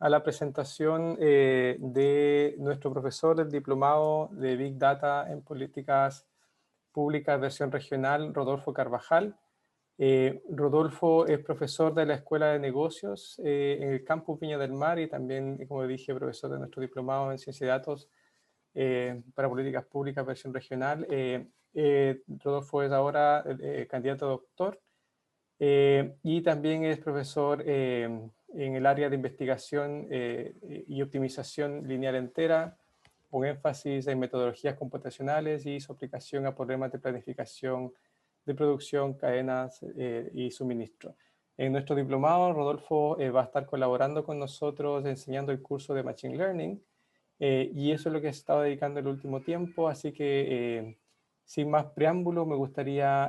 a la presentación de nuestro profesor del diplomado de Big Data en Políticas Públicas versión regional, Rodolfo Carvajal. Rodolfo es profesor de la Escuela de Negocios en el campus Viña del Mar y también, como dije, profesor de nuestro diplomado en Ciencia y Datos para Políticas Públicas versión regional. Rodolfo es ahora candidato a doctor y también es profesor en el área de investigación y optimización lineal entera, con énfasis en metodologías computacionales y su aplicación a problemas de planificación de producción, cadenas y suministro. En nuestro diplomado, Rodolfo va a estar colaborando con nosotros enseñando el curso de Machine Learning y eso es lo que he estado dedicando el último tiempo, así que sin más preámbulo me gustaría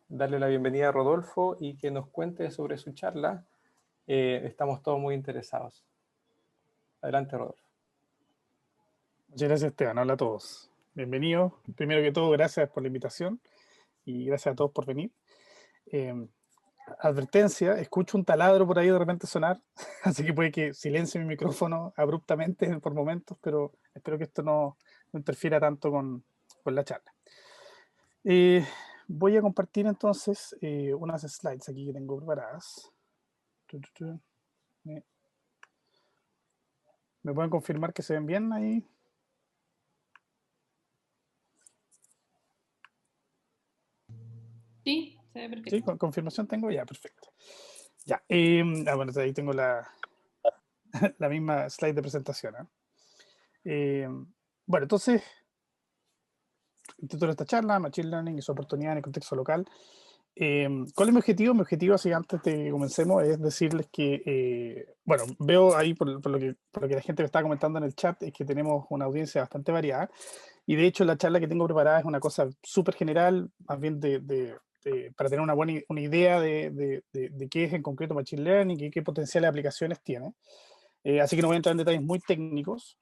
darle la bienvenida a Rodolfo y que nos cuente sobre su charla. Estamos todos muy interesados. Adelante, Rodolfo. Muchas gracias, Esteban. Hola a todos. Bienvenidos. Primero que todo, gracias por la invitación y gracias a todos por venir. Advertencia, escucho un taladro por ahí de repente sonar, así que puede que silencie mi micrófono abruptamente por momentos, pero espero que esto no interfiera tanto con la charla. Voy a compartir entonces unas slides aquí que tengo preparadas. ¿Me pueden confirmar que se ven bien ahí? Sí, se ve perfecto. Sí, con confirmación tengo ya, perfecto. Ya, bueno, ahí tengo la misma slide de presentación. Bueno, entonces, el título de esta charla, Machine Learning y su oportunidad en el contexto local. ¿Cuál es mi objetivo? Mi objetivo, así antes de que comencemos, es decirles que, bueno, veo ahí por lo que la gente me está comentando en el chat, es que tenemos una audiencia bastante variada. Y de hecho, la charla que tengo preparada es una cosa súper general, más bien para tener una idea de qué es en concreto Machine Learning y qué potenciales aplicaciones tiene. Así que no voy a entrar en detalles muy técnicos.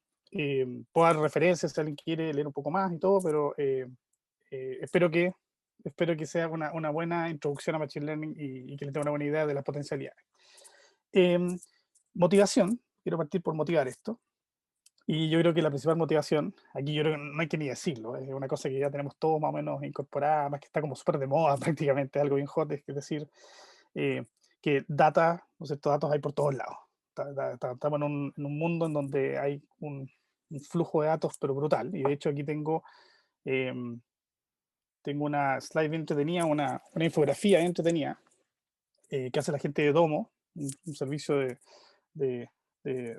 Puedo dar referencias si alguien quiere leer un poco más y todo, pero espero que sea una buena introducción a Machine Learning y que les dé una buena idea de las potencialidades. Motivación, quiero partir por motivar esto. Y yo creo que la principal motivación, aquí yo creo que no hay que ni decirlo, es una cosa que ya tenemos todos más o menos incorporada, más que está como súper de moda prácticamente, algo bien hot, es decir, que data, ¿no es cierto? Datos hay por todos lados. Estamos en un mundo en donde hay un flujo de datos pero brutal, y de hecho aquí tengo una slide bien entretenida, una infografía bien entretenida, que hace la gente de Domo, un servicio de, de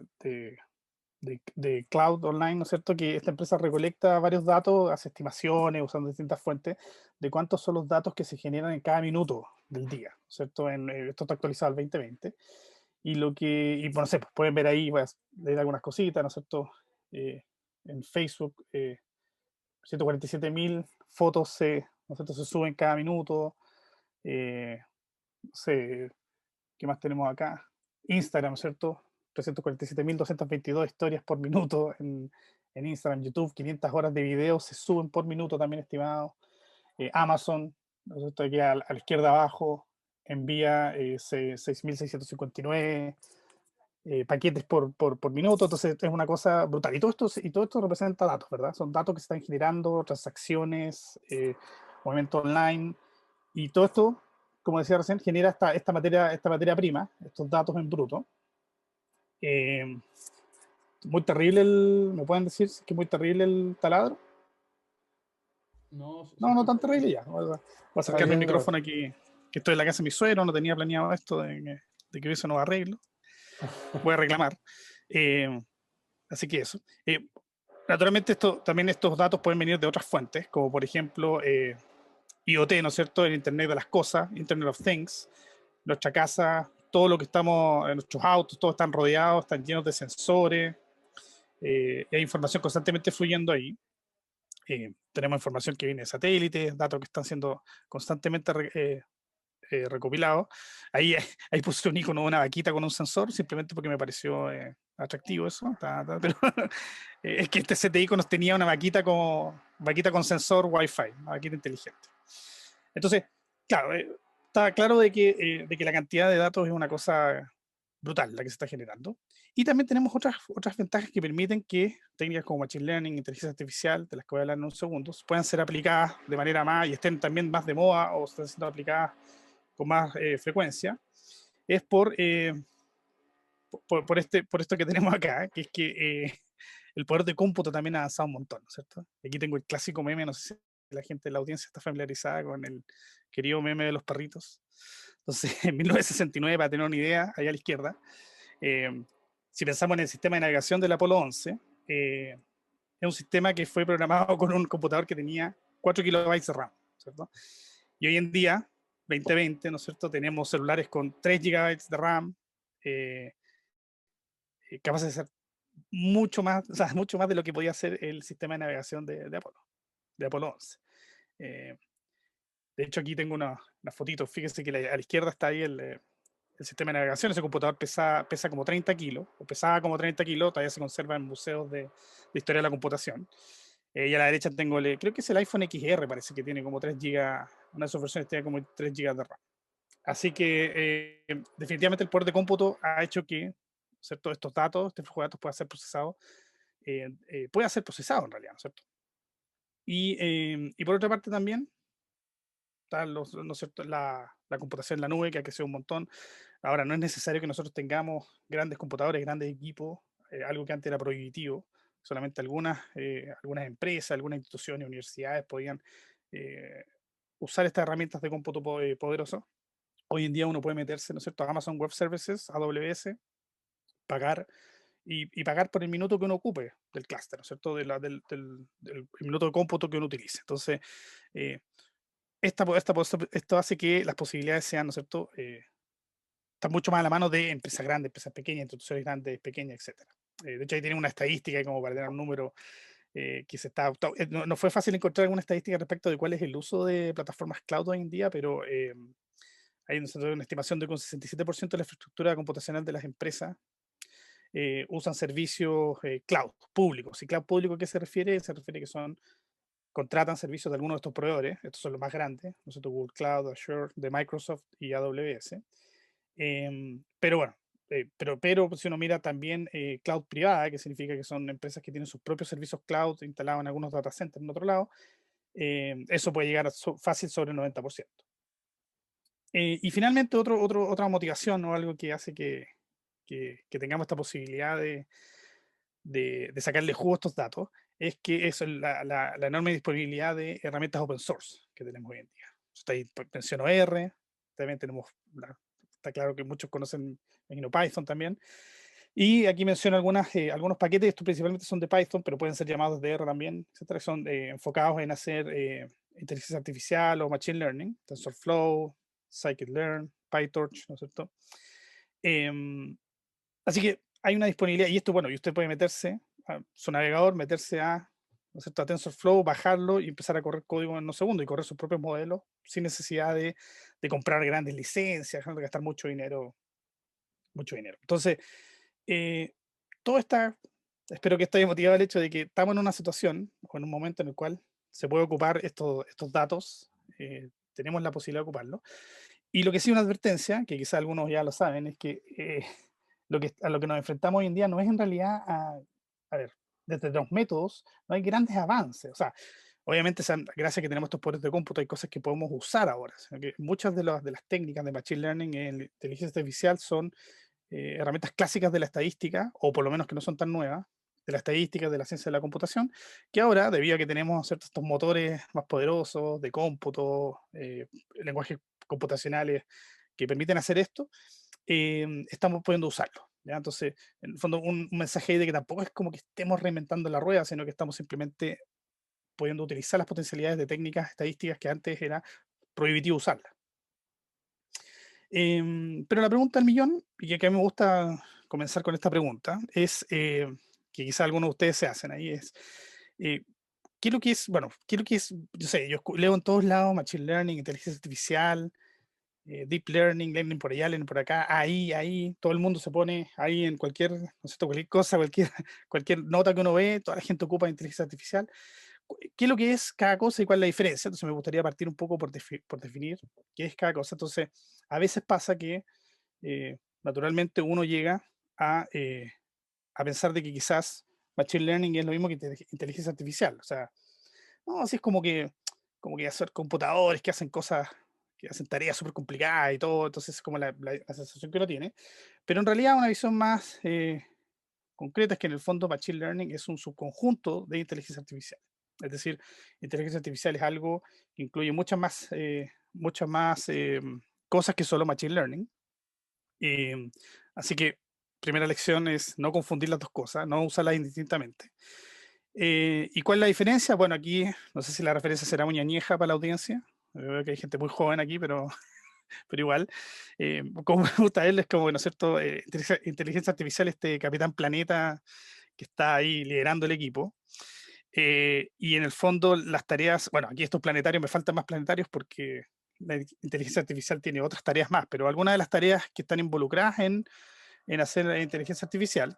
de cloud online, ¿no es cierto? Que esta empresa recolecta varios datos, hace estimaciones usando distintas fuentes de cuántos son los datos que se generan en cada minuto del día, ¿no es cierto? Esto está actualizado al 2020. Y bueno, sé, pues pueden ver ahí, voy a leer algunas cositas, ¿no es cierto? En Facebook, 147.000 fotos ¿no es cierto? Se suben cada minuto. No sé, ¿qué más tenemos acá? Instagram, ¿cierto? 347.222 historias por minuto en Instagram, YouTube, 500 horas de videos se suben por minuto también estimado. Amazon, ¿no es cierto? Aquí a la izquierda abajo, envía 6.659 paquetes por minuto, entonces es una cosa brutal. Y todo esto representa datos, ¿verdad? Son datos que se están generando, transacciones, movimiento online, y todo esto, como decía recién, genera esta materia prima, estos datos en bruto. Muy terrible ¿me pueden decir que es muy terrible el taladro? No, No tan terrible ya. Voy a acercarme el Bien, micrófono aquí, que estoy en la casa de mi suegro, no tenía planeado esto de que hubiese nuevo arreglo. Voy a reclamar. Así que eso. Naturalmente también estos datos pueden venir de otras fuentes, como por ejemplo IoT, ¿no es cierto? El Internet de las cosas, Internet of Things, nuestra casa, todo lo que estamos, en nuestros autos, todos están rodeados, están llenos de sensores, hay información constantemente fluyendo ahí. Tenemos información que viene de satélites, datos que están siendo constantemente recopilados. Ahí puse un icono de una vaquita con un sensor, simplemente porque me pareció atractivo eso. Pero es que este set de iconos tenía una vaquita con sensor Wi-Fi, una vaquita inteligente. Entonces, claro, está claro de que la cantidad de datos es una cosa brutal la que se está generando. Y también tenemos otras ventajas que permiten que técnicas como Machine Learning, inteligencia artificial, de las que voy a hablar en unos segundos, puedan ser aplicadas de manera más y estén también más de moda o estén siendo aplicadas con más frecuencia. Es por esto que tenemos acá, que es que el poder de cómputo también ha avanzado un montón, ¿cierto? Aquí tengo el clásico meme, no sé si la gente de la audiencia está familiarizada con el querido meme de los perritos. Entonces, en 1969, para tener una idea, allá a la izquierda, eh, si pensamos en el sistema de navegación del Apolo 11, es un sistema que fue programado con un computador que tenía 4 kilobytes de RAM, ¿cierto? Y hoy en día, 2020, ¿no es cierto?, tenemos celulares con 3 gigabytes de RAM, eh, capaces de ser mucho más, o sea, mucho más de lo que podía hacer el sistema de navegación de Apolo 11. Eh, de hecho, aquí tengo una fotito, fíjense que a la izquierda está ahí el sistema de navegación. Ese computador pesa como 30 kilos, o pesaba como 30 kilos, todavía se conserva en museos de historia de la computación. Y a la derecha tengo, creo que es el iPhone XR, parece que tiene como 3 GB, una de sus versiones tiene como 3 GB de RAM. Así que definitivamente el poder de cómputo ha hecho que, ¿cierto?, estos datos, este flujo de datos pueda ser procesado en realidad, ¿no es cierto? Y por otra parte también está ¿no es cierto?, la computación en la nube, que ha crecido un montón. Ahora, no es necesario que nosotros tengamos grandes computadores, grandes equipos, algo que antes era prohibitivo. Solamente algunas empresas, algunas instituciones, universidades podían eh, usar estas herramientas de cómputo poderoso. Hoy en día uno puede meterse, ¿no es cierto?, a Amazon Web Services, AWS, pagar y pagar por el minuto que uno ocupe del clúster, ¿no es cierto?, del minuto de cómputo que uno utilice. Entonces, eh, esto hace que las posibilidades sean, ¿no es cierto?, están mucho más a la mano de empresas grandes, empresas pequeñas, instituciones grandes, pequeñas, etcétera. De hecho, ahí tienen una estadística como para tener un número que se está... no fue fácil encontrar alguna estadística respecto de cuál es el uso de plataformas cloud hoy en día, pero hay una estimación de que un 67% de la infraestructura computacional de las empresas usan servicios cloud públicos. ¿Y cloud público a qué se refiere? Se refiere que contratan servicios de algunos de estos proveedores, estos son los más grandes, nosotros Google Cloud, Azure, de Microsoft y AWS. Pero bueno, pero si uno mira también cloud privada, que significa que son empresas que tienen sus propios servicios cloud instalados en algunos data centers en otro lado, eso puede llegar fácil sobre el 90%. Y finalmente, otra motivación o algo que hace que tengamos esta posibilidad de sacarle jugo a estos datos es que es la enorme disponibilidad de herramientas open source que tenemos hoy en día. Está ahí, menciono R, también tenemos, está claro que muchos conocen, imagino, Python también. Y aquí menciono algunos paquetes, estos principalmente son de Python, pero pueden ser llamados de R también, etcétera, que son enfocados en hacer inteligencia artificial o machine learning, TensorFlow, Scikit-learn, PyTorch, ¿no es cierto? Así que hay una disponibilidad, y esto, bueno, y usted puede meterse a su navegador, meterse ¿no es cierto?, a TensorFlow, bajarlo y empezar a correr código en unos segundos y correr sus propios modelos sin necesidad de comprar grandes licencias, de gastar mucho dinero, mucho dinero. Entonces, eh, todo está, espero que esté motivado el hecho de que estamos en una situación o en un momento en el cual se puede ocupar estos datos, tenemos la posibilidad de ocuparlo. Y lo que sí, una advertencia, que quizá algunos ya lo saben, es que a lo que nos enfrentamos hoy en día no es en realidad a ver, desde los métodos no hay grandes avances. O sea, obviamente, gracias a que tenemos estos poderes de cómputo, hay cosas que podemos usar ahora. Sino que muchas de las técnicas de Machine Learning en inteligencia artificial son herramientas clásicas de la estadística, o por lo menos que no son tan nuevas, de la estadística, de la ciencia de la computación, que ahora, debido a que tenemos ¿cierto?, estos motores más poderosos de cómputo, lenguajes computacionales que permiten hacer esto, estamos pudiendo usarlo. ¿Ya? Entonces, en el fondo, un mensaje ahí de que tampoco es como que estemos reinventando la rueda, sino que estamos simplemente pudiendo utilizar las potencialidades de técnicas estadísticas que antes era prohibitivo usarlas. Pero la pregunta del millón, y que a mí me gusta comenzar con esta pregunta, es que quizá algunos de ustedes se hacen ahí, es eh, ¿qué es lo que es, bueno, qué es lo que es, yo sé, yo leo en todos lados, Machine Learning, inteligencia artificial, Deep Learning, Learning por allá, Learning por acá, ahí, todo el mundo se pone ahí en cualquier, no sé, cualquier cosa, cualquier nota que uno ve, toda la gente ocupa inteligencia artificial. ¿Qué es lo que es cada cosa y cuál es la diferencia? Entonces me gustaría partir un poco por definir qué es cada cosa. Entonces, a veces pasa que naturalmente uno llega a pensar de que quizás Machine Learning es lo mismo que inteligencia artificial. O sea, no, así es como que hacer computadores que hacen cosas, que hacen tareas súper complicadas y todo, entonces es como la sensación que uno tiene. Pero en realidad una visión más concreta es que en el fondo Machine Learning es un subconjunto de inteligencia artificial. Es decir, inteligencia artificial es algo que incluye muchas más cosas que solo Machine Learning. Eh, Así que primera lección es no confundir las dos cosas, no usarlas indistintamente. ¿Y cuál es la diferencia? Bueno, aquí no sé si la referencia será muy añeja para la audiencia. Veo que hay gente muy joven aquí, pero igual. Como me gusta él, es como, ¿no es cierto? Inteligencia artificial, este Capitán Planeta que está ahí liderando el equipo. Y en el fondo las tareas, bueno, aquí estos planetarios, me faltan más planetarios porque la inteligencia artificial tiene otras tareas más, pero algunas de las tareas que están involucradas en hacer inteligencia artificial,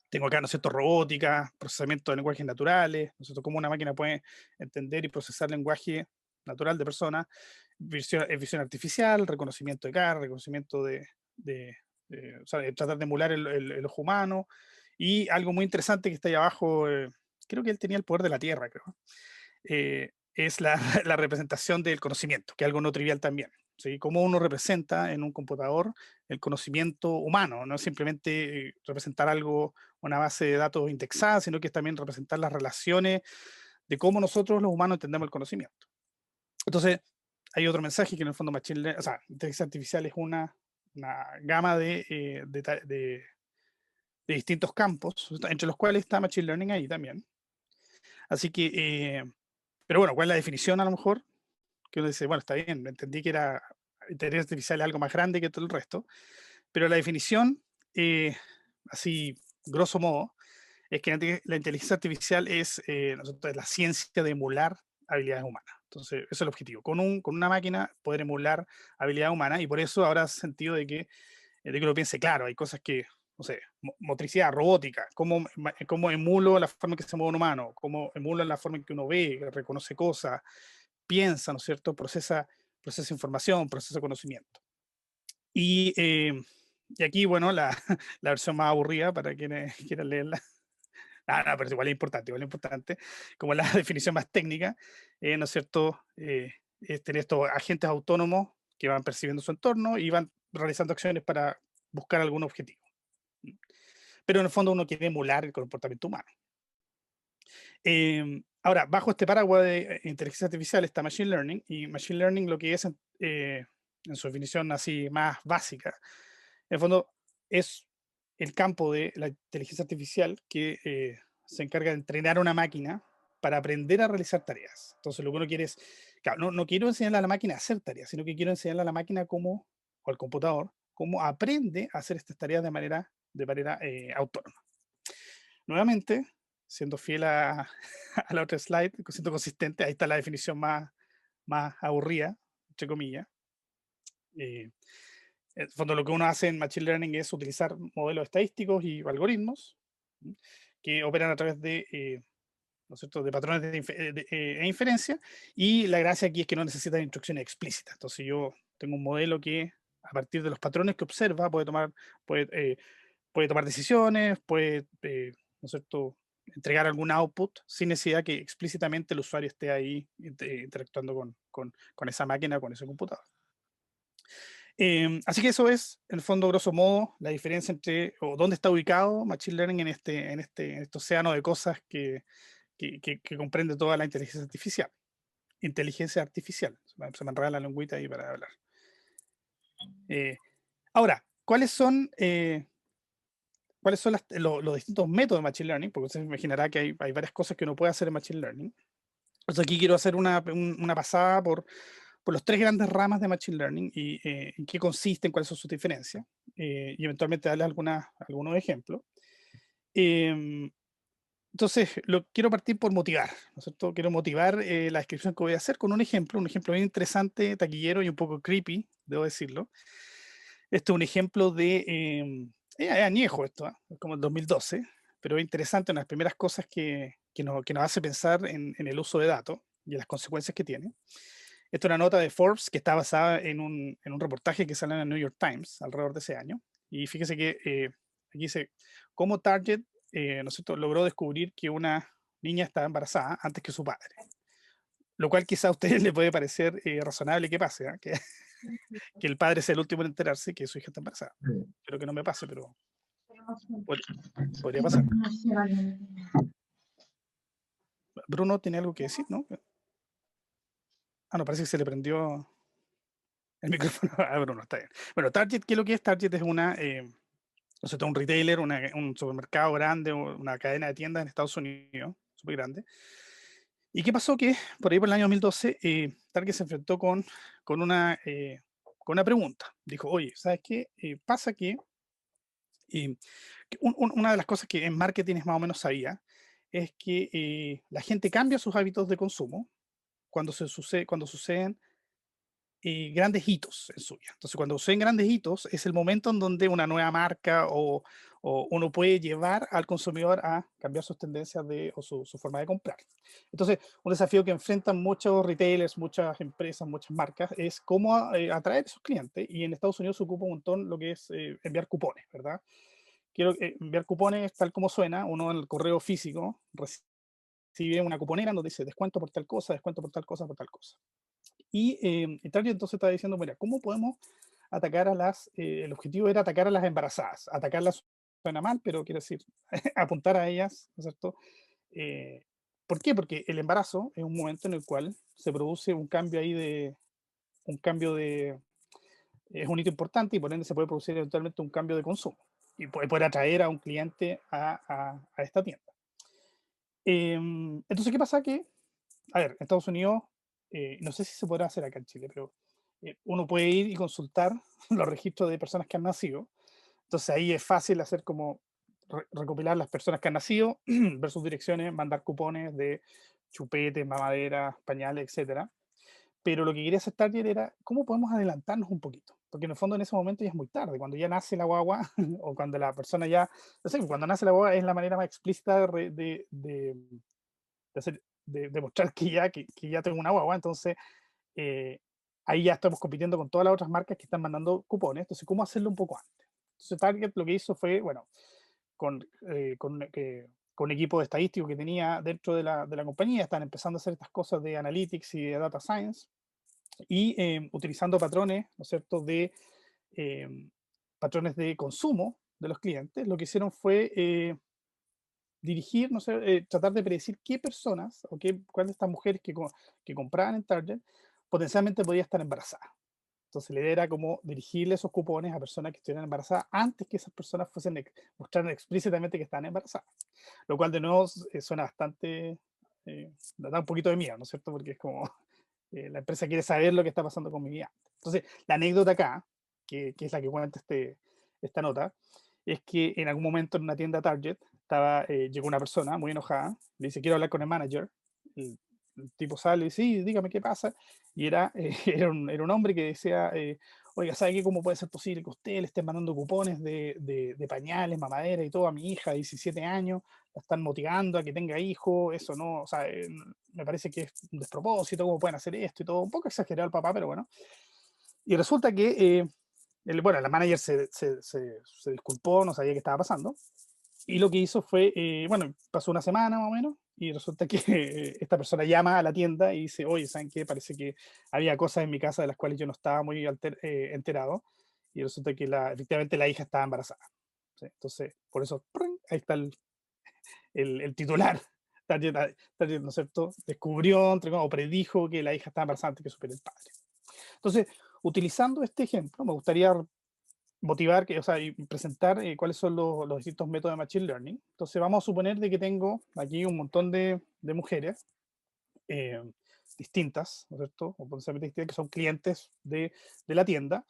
tengo acá, ¿no es cierto?, robótica, procesamiento de lenguajes naturales, ¿no es cierto?, cómo una máquina puede entender y procesar lenguaje natural de personas, visión artificial, reconocimiento de cara, reconocimiento o sea, de tratar de emular el ojo humano, y algo muy interesante que está ahí abajo, creo que él tenía el poder de la Tierra, creo, es la representación del conocimiento, que es algo no trivial también. ¿Sí? Cómo uno representa en un computador el conocimiento humano, no es simplemente representar algo, una base de datos indexada, sino que es también representar las relaciones de cómo nosotros los humanos entendemos el conocimiento. Entonces, hay otro mensaje que en el fondo o sea, inteligencia artificial es una gama de distintos campos, entre los cuales está Machine Learning ahí también. Así que, pero bueno, ¿cuál es la definición a lo mejor? Que uno dice, bueno, está bien, entendí que era inteligencia artificial es algo más grande que todo el resto, pero la definición, así grosso modo, es que la inteligencia artificial es la ciencia de emular habilidades humanas. Entonces, ese es el objetivo. Con una máquina poder emular habilidades humanas y por eso habrá sentido de que lo piense claro. Hay cosas que, no sé, motricidad, robótica, cómo emulo la forma en que se mueve un humano, cómo emulo la forma en que uno ve, reconoce cosas, piensa, ¿no es cierto? Procesa información, procesa conocimiento. Y aquí, bueno, la versión más aburrida para quienes quieran leerla. No, pero igual es importante, como la definición más técnica, ¿no es cierto? Es tener estos agentes autónomos que van percibiendo su entorno y van realizando acciones para buscar algún objetivo. Pero en el fondo uno quiere emular el comportamiento humano. Ahora, bajo este paraguas de inteligencia artificial está Machine Learning, y Machine Learning lo que es, en su definición así más básica, en el fondo es el campo de la inteligencia artificial que se encarga de entrenar a una máquina para aprender a realizar tareas. Entonces lo que uno quiere es, claro, no quiero enseñarle a la máquina a hacer tareas, sino que quiero enseñarle a la máquina cómo, o al computador, cómo aprende a hacer estas tareas de manera autónoma. Nuevamente, siendo fiel a la otra slide, siendo consistente, ahí está la definición más aburrida, entre comillas. En el fondo, lo que uno hace en Machine Learning es utilizar modelos estadísticos y algoritmos que operan a través ¿no es cierto?, de patrones de inferencia, y la gracia aquí es que no necesitan instrucciones explícitas. Entonces yo tengo un modelo que a partir de los patrones que observa puede, eh, puede tomar decisiones, puede, ¿no es cierto?, entregar algún output sin necesidad que explícitamente el usuario esté ahí interactuando con esa máquina, con ese computador. Así que eso es, en el fondo, grosso modo, la diferencia entre, o dónde está ubicado Machine Learning en este océano de cosas que comprende toda la inteligencia artificial. Inteligencia artificial. Se me enreda la lengüita ahí para hablar. Ahora, ¿cuáles son los distintos métodos de Machine Learning? Porque usted se imaginará que hay varias cosas que uno puede hacer en Machine Learning. Entonces aquí quiero hacer una pasada por los tres grandes ramas de Machine Learning y en qué consisten, cuáles son sus diferencias, y eventualmente darles algunos ejemplos. Entonces, quiero partir por motivar, ¿no es cierto? Quiero motivar la descripción que voy a hacer con un ejemplo bien interesante, taquillero y un poco creepy, debo decirlo. Este es un ejemplo es añejo esto, es como el 2012, pero es interesante, una de las primeras cosas que nos hace pensar en el uso de datos y en las consecuencias que tiene. Esta es una nota de Forbes que está basada en un reportaje que sale en el New York Times alrededor de ese año. Y fíjese que aquí dice, cómo Target, ¿no es cierto?, logró descubrir que una niña estaba embarazada antes que su padre. Lo cual quizá a ustedes le puede parecer razonable que pase, ¿ah? Que el padre sea el último en enterarse que su hija está embarazada. Espero que no me pase, pero pod- podría pasar. Bruno tiene algo que decir, ¿no? Ah, no, parece que se le prendió el micrófono a Bruno, está bien. Bueno, Target, ¿qué es lo que es? Target es o sea, un retailer, un supermercado grande, una cadena de tiendas en Estados Unidos, súper grande. ¿Y qué pasó? Que por ahí por el año 2012, Target se enfrentó con una pregunta. Dijo, oye, ¿sabes qué? Pasa que una de las cosas que en marketing es más o menos sabía es que la gente cambia sus hábitos de consumo cuando suceden grandes hitos en su vida. Entonces, cuando suceden grandes hitos, es el momento en donde una nueva marca o uno puede llevar al consumidor a cambiar sus tendencias o su forma de comprar. Entonces, un desafío que enfrentan muchos retailers, muchas empresas, muchas marcas, es cómo atraer a esos clientes. Y en Estados Unidos se ocupa un montón lo que es enviar cupones, ¿verdad? Quiero enviar cupones tal como suena, uno en el correo físico recibe una cuponera donde dice descuento por tal cosa, descuento por tal cosa, por tal cosa. Y Target entonces está diciendo, mira, ¿cómo podemos atacar el objetivo era atacar a las embarazadas? Atacarlas suena mal, pero quiere decir apuntar a ellas, ¿no es cierto? Eh, ¿Por qué? Porque el embarazo es un momento en el cual se produce un cambio ahí es un hito importante y por ende se puede producir eventualmente un cambio de consumo y puede poder atraer a un cliente a esta tienda. Entonces, ¿qué pasa? Que, a ver, en Estados Unidos, no sé si se podrá hacer acá en Chile, pero uno puede ir y consultar los registros de personas que han nacido. Entonces ahí es fácil hacer como recopilar las personas que han nacido versus direcciones, mandar cupones de chupetes, mamaderas, pañales, etcétera. Pero lo que quería hacer Target era, ¿cómo podemos adelantarnos un poquito? Porque en el fondo en ese momento ya es muy tarde, cuando ya nace la guagua o cuando la persona ya, no sé, cuando nace la guagua es la manera más explícita de mostrar que ya tengo una guagua, entonces eh, ahí ya estamos compitiendo con todas las otras marcas que están mandando cupones, entonces ¿cómo hacerlo un poco antes? Entonces Target lo que hizo fue, bueno, con un equipo de estadístico que tenía dentro de la compañía, están empezando a hacer estas cosas de analytics y de data science, y utilizando patrones, ¿no es cierto?, eh, patrones de consumo de los clientes, lo que hicieron fue dirigir, no sé, tratar de predecir qué personas o cuáles de estas mujeres que compraban en Target potencialmente podía estar embarazadas. Entonces la idea era como dirigirle esos cupones a personas que estuvieran embarazadas antes que esas personas mostraran explícitamente que estaban embarazadas. Lo cual de nuevo suena bastante, da un poquito de miedo, ¿no es cierto? Porque es como, la empresa quiere saber lo que está pasando con mi vida. Entonces, la anécdota acá, que es la que cuenta esta nota, es que en algún momento en una tienda Target llegó una persona muy enojada, le dice, quiero hablar con el manager. El tipo sale y dice, sí, dígame qué pasa. Y era un hombre que decía, oiga, ¿sabe qué? ¿Cómo puede ser posible que usted le esté mandando cupones de pañales, mamadera y todo a mi hija de 17 años? La están motivando a que tenga hijos, eso no, o sea, me parece que es un despropósito, ¿cómo pueden hacer esto y todo? Un poco exagerado el papá, pero bueno. Y resulta que, bueno, la manager se disculpó, no sabía qué estaba pasando. Y lo que hizo fue, bueno, pasó una semana más o menos, y resulta que esta persona llama a la tienda y dice, oye, ¿saben qué? Parece que había cosas en mi casa de las cuales yo no estaba muy enterado, y resulta que efectivamente la hija estaba embarazada. ¿Sí? Entonces, por eso, ¡prum! Ahí está el titular. Target, ¿no es cierto? Descubrió, o predijo que la hija estaba embarazada antes que supiera el padre. Entonces, utilizando este ejemplo, me gustaría motivar, o sea, y presentar cuáles son los distintos métodos de Machine Learning. Entonces vamos a suponer de que tengo aquí un montón de mujeres eh, distintas, ¿no es cierto? O potencialmente distintas, que son clientes de la tienda.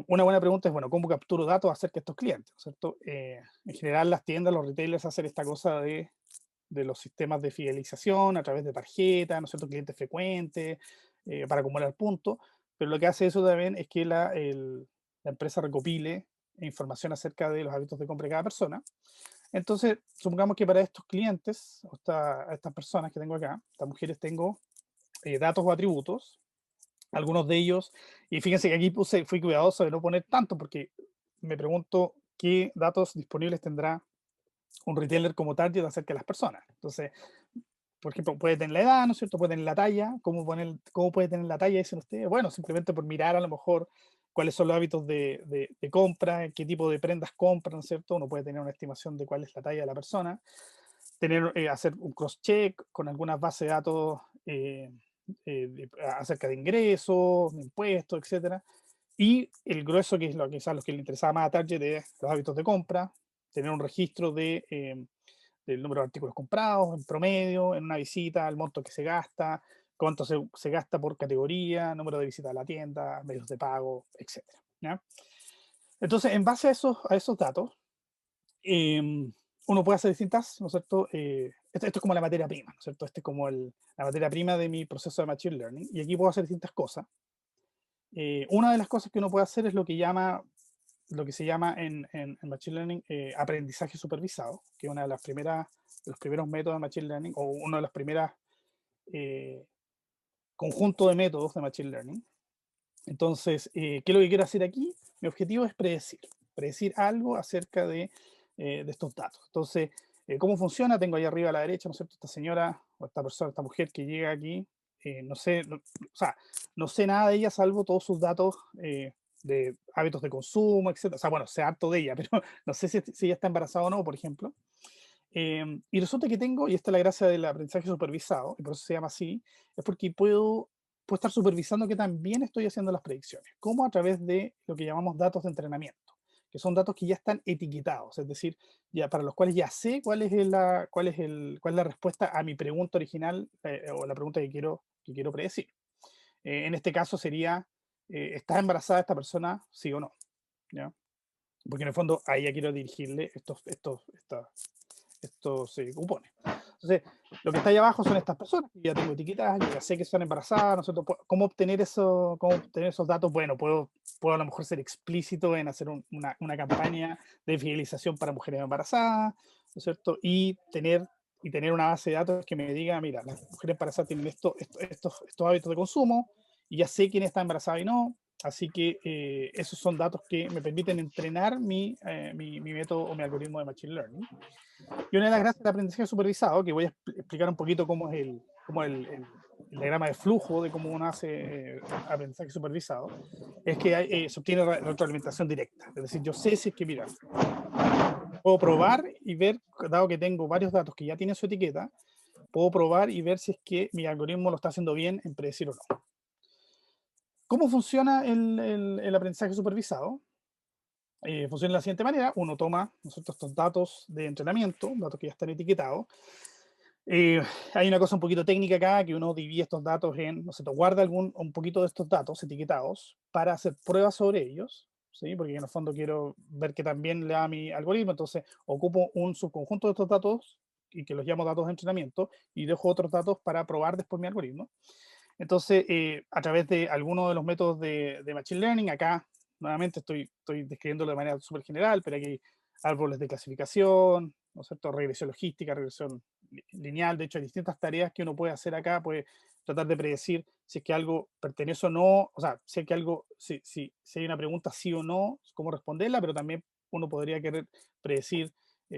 Una buena pregunta es, bueno, ¿cómo capturo datos acerca de estos clientes? ¿No es cierto? En general las tiendas, los retailers hacen esta cosa de los sistemas de fidelización a través de tarjetas, ¿no es cierto? Clientes frecuentes, para acumular puntos, pero lo que hace eso también es que la empresa recopile información acerca de los hábitos de compra de cada persona. Entonces, supongamos que para estos clientes, estas personas que tengo acá, estas mujeres, tengo datos o atributos, algunos de ellos, y fíjense que aquí fui cuidadoso de no poner tanto, porque me pregunto qué datos disponibles tendrá un retailer como target acerca de las personas. Entonces, por ejemplo, puede tener la edad, ¿no es cierto? Puede tener la talla. ¿Cómo puede tener la talla? Dicen ustedes. Bueno, simplemente por mirar a lo mejor cuáles son los hábitos de compra, qué tipo de prendas compran, ¿no es cierto? Uno puede tener una estimación de cuál es la talla de la persona, hacer un cross-check con algunas bases de datos acerca de ingresos, de impuestos, etcétera. Y el grueso, que es lo que quizás los que le interesaba más a Target, es los hábitos de compra, tener un registro del número de artículos comprados en promedio, en una visita, el monto que se gasta, cuánto se gasta por categoría, número de visitas a la tienda, medios de pago, etcétera, ¿ya? Entonces, en base a esos datos, uno puede hacer distintas, ¿no es cierto? Esto es como la materia prima, ¿no es cierto? Este es como la materia prima de mi proceso de Machine Learning, y aquí puedo hacer distintas cosas. Una de las cosas que uno puede hacer es lo que se llama en Machine Learning aprendizaje supervisado, que es una de las de los primeros métodos de Machine Learning, o uno de los primeros conjuntos de métodos de Machine Learning. Entonces, ¿qué es lo que quiero hacer aquí? Mi objetivo es predecir algo acerca de estos datos. Entonces, ¿cómo funciona? Tengo ahí arriba a la derecha, ¿no es cierto? Esta señora, o esta persona, esta mujer que llega aquí, no sé, o sea, no sé nada de ella salvo todos sus datos de hábitos de consumo, etcétera. O sea, bueno, sé harto de ella, pero no sé si ella está embarazada o no, por ejemplo. Y resulta que tengo, y esta es la gracia del aprendizaje supervisado, y por eso se llama así, es porque puedo estar supervisando que también estoy haciendo las predicciones, como a través de lo que llamamos datos de entrenamiento, que son datos que ya están etiquetados, es decir, ya para los cuales ya sé cuál es la respuesta a mi pregunta original o la pregunta que quiero predecir. En este caso sería, ¿está embarazada esta persona, sí o no? ¿Ya? Porque en el fondo ahí ya quiero dirigirle estos cupones. Entonces, lo que está ahí abajo son estas personas que ya tengo etiquetadas, yo ya sé que están embarazadas, nosotros, cómo obtener esos datos? Bueno, puedo a lo mejor ser explícito en hacer una campaña de fidelización para mujeres embarazadas, ¿no es cierto? Y tener una base de datos que me diga, mira, las mujeres embarazadas tienen estos hábitos de consumo, y ya sé quién está embarazada y no. Así que esos son datos que me permiten entrenar mi método o mi algoritmo de Machine Learning. Y una de las gracias del aprendizaje supervisado, que voy a explicar un poquito cómo es el diagrama de flujo de cómo uno hace aprendizaje supervisado, es que se obtiene retroalimentación directa. Es decir, yo sé si es que, mira, puedo probar y ver, dado que tengo varios datos que ya tienen su etiqueta, puedo probar y ver si es que mi algoritmo lo está haciendo bien en predecir o no. ¿Cómo funciona el aprendizaje supervisado? Funciona de la siguiente manera: uno toma nosotros estos datos de entrenamiento, datos que ya están etiquetados. Hay una cosa un poquito técnica acá, que uno divide estos datos no sé, guarda un poquito de estos datos etiquetados para hacer pruebas sobre ellos, ¿sí? Porque en el fondo quiero ver que también le da mi algoritmo, entonces ocupo un subconjunto de estos datos y que los llamo datos de entrenamiento, y dejo otros datos para probar después mi algoritmo. Entonces, a través de algunos de los métodos de Machine Learning, acá nuevamente estoy describiéndolo de manera súper general, pero aquí hay árboles de clasificación, ¿no es cierto? Regresión logística, regresión lineal. De hecho, hay distintas tareas que uno puede hacer acá, puede tratar de predecir si es que algo pertenece o no, o sea, si es que algo, si hay una pregunta sí o no, cómo responderla, pero también uno podría querer predecir,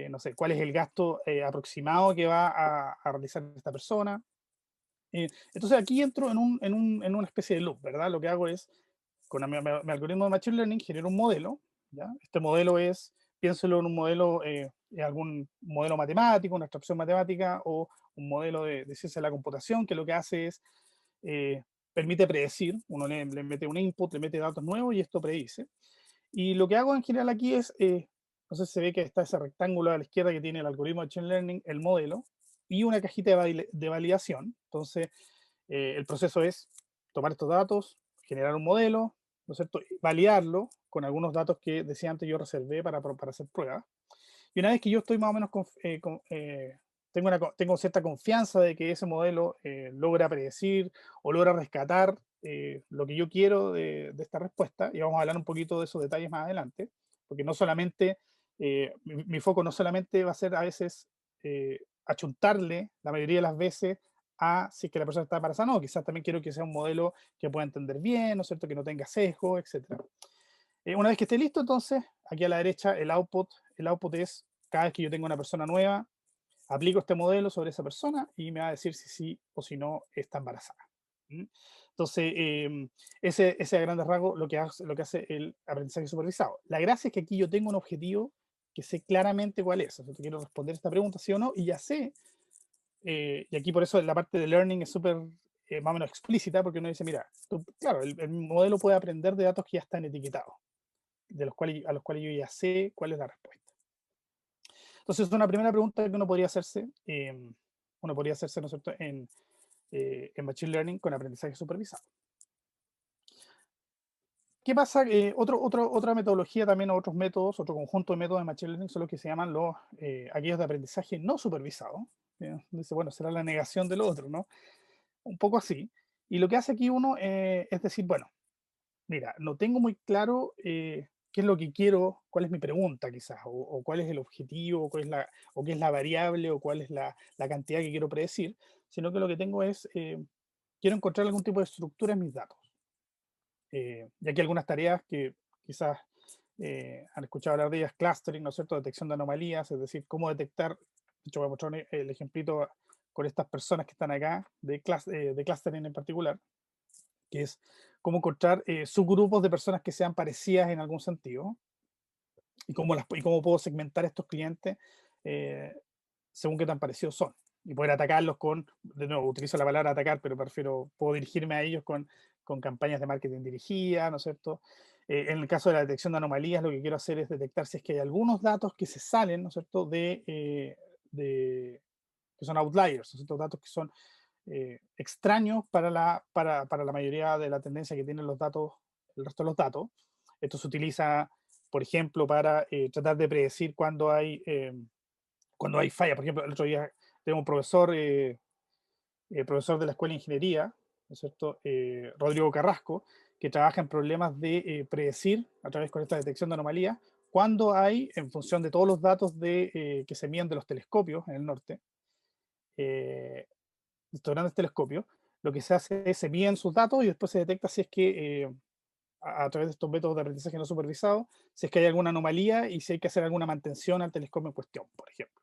no sé, cuál es el gasto aproximado que va a realizar esta persona. Entonces aquí entro en una especie de loop, ¿verdad? Lo que hago es, con mi algoritmo de Machine Learning, genero un modelo, ¿ya? Este modelo piénselo en un modelo, algún modelo matemático, una abstracción matemática, o un modelo de ciencia de la computación, que lo que hace es, eh, permite predecir. Uno le mete un input, le mete datos nuevos y esto predice. Y lo que hago en general aquí es, no sé si se ve que está ese rectángulo a la izquierda que tiene el algoritmo de Machine Learning, el modelo, y una cajita de validación. Entonces, el proceso es tomar estos datos, generar un modelo, ¿no es cierto? Validarlo con algunos datos que decía antes yo reservé para hacer pruebas. Y una vez que yo estoy más o menos, tengo cierta confianza de que ese modelo logra predecir o logra rescatar lo que yo quiero de esta respuesta, y vamos a hablar un poquito de esos detalles más adelante, porque no solamente, mi foco no solamente va a ser a veces achuntarle la mayoría de las veces a si es que la persona está embarazada, no, quizás también quiero que sea un modelo que pueda entender bien, ¿no es cierto?, que no tenga sesgo, etc. Una vez que esté listo, entonces, aquí a la derecha el output es cada vez que yo tengo una persona nueva, aplico este modelo sobre esa persona y me va a decir si sí o si no está embarazada. ¿Mm? Entonces, ese a grandes rasgos lo que hace el aprendizaje supervisado. La gracia es que aquí yo tengo un objetivo que sé claramente cuál es. O sea, quiero responder esta pregunta sí o no y ya sé, y aquí por eso la parte de learning es súper más o menos explícita, porque uno dice, mira, claro, el modelo puede aprender de datos que ya están etiquetados, a los cuales yo ya sé cuál es la respuesta. Entonces, una primera pregunta que uno podría hacerse, ¿no es cierto?, en Machine Learning con aprendizaje supervisado. ¿Qué pasa? Otra metodología también, otros métodos, otro conjunto de métodos de Machine Learning son los que se llaman aquellos de aprendizaje no supervisado. Dice, bueno, será la negación del otro, ¿no? Un poco así. Y lo que hace aquí uno es decir, bueno, mira, no tengo muy claro qué es lo que quiero, cuál es mi pregunta quizás, o cuál es el objetivo, o qué es la variable, o cuál es la cantidad que quiero predecir, sino que lo que tengo es, quiero encontrar algún tipo de estructura en mis datos. Y aquí algunas tareas que quizás han escuchado hablar de ellas, clustering, ¿no es cierto?, detección de anomalías, es decir, cómo detectar, de hecho voy a mostrar el ejemplito con estas personas que están acá, de clustering en particular, que es cómo encontrar subgrupos de personas que sean parecidas en algún sentido y cómo puedo segmentar estos clientes eh, según qué tan parecidos son y poder atacarlos de nuevo, utilizo la palabra atacar, pero puedo dirigirme a ellos con campañas de marketing dirigidas, ¿no es cierto? En el caso de la detección de anomalías, lo que quiero hacer es detectar si es que hay algunos datos que se salen, ¿no es cierto?, que son outliers, ¿no es cierto?, datos que son extraños para la mayoría de la tendencia que tienen los datos, el resto de los datos. Esto se utiliza, por ejemplo, para tratar de predecir cuando hay falla. Por ejemplo, el otro día tengo un profesor de la Escuela de Ingeniería, ¿no es cierto? Rodrigo Carrasco, que trabaja en problemas de predecir, a través con esta detección de anomalías, cuando hay, en función de todos los datos que se miden de los telescopios en el norte, eh, estos grandes telescopios, lo que se hace es se miden sus datos y después se detecta si es que, a través de estos métodos de aprendizaje no supervisado, si es que hay alguna anomalía y si hay que hacer alguna mantención al telescopio en cuestión, por ejemplo.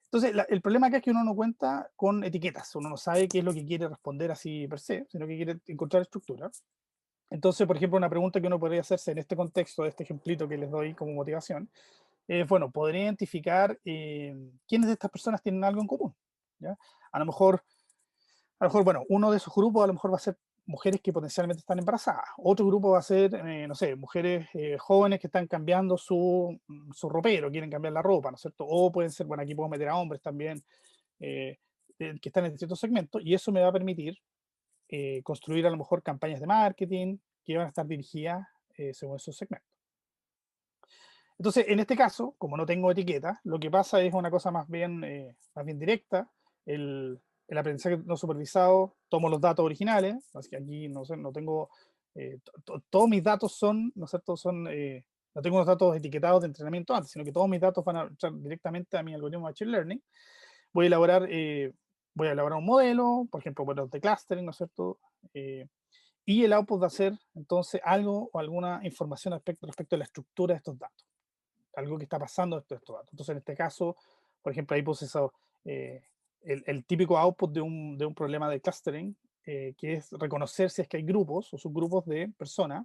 Entonces, el problema acá es que uno no cuenta con etiquetas, uno no sabe qué es lo que quiere responder así per se, sino que quiere encontrar estructura. Entonces, por ejemplo, una pregunta que uno podría hacerse en este contexto, de este ejemplito que les doy como motivación, es, bueno, podría identificar quiénes de estas personas tienen algo en común. ¿Ya? A lo mejor bueno, uno de esos grupos a lo mejor va a ser mujeres que potencialmente están embarazadas. Otro grupo va a ser, no sé, mujeres jóvenes que están cambiando su ropero, quieren cambiar la ropa, ¿no es cierto? O pueden ser, bueno, aquí puedo meter a hombres también, eh, que están en ciertos segmentos, y eso me va a permitir construir a lo mejor campañas de marketing que van a estar dirigidas según esos segmentos. Entonces, en este caso, como no tengo etiqueta, lo que pasa es una cosa más bien directa. El aprendizaje no supervisado, tomo los datos originales, así que aquí no, sé, no tengo, todos mis datos son, ¿no es cierto? No tengo los datos etiquetados de entrenamiento antes, sino que todos mis datos van a entrar directamente a mi algoritmo de Machine Learning. Voy a elaborar, voy a elaborar un modelo, por ejemplo, modelos de clustering, ¿no es cierto? Y el output va a ser entonces algo o alguna información respecto a la estructura de estos datos, algo que está pasando de estos datos. Entonces, en este caso, por ejemplo, ahí puse el típico output de un problema de clustering, que es reconocer si es que hay grupos o subgrupos de personas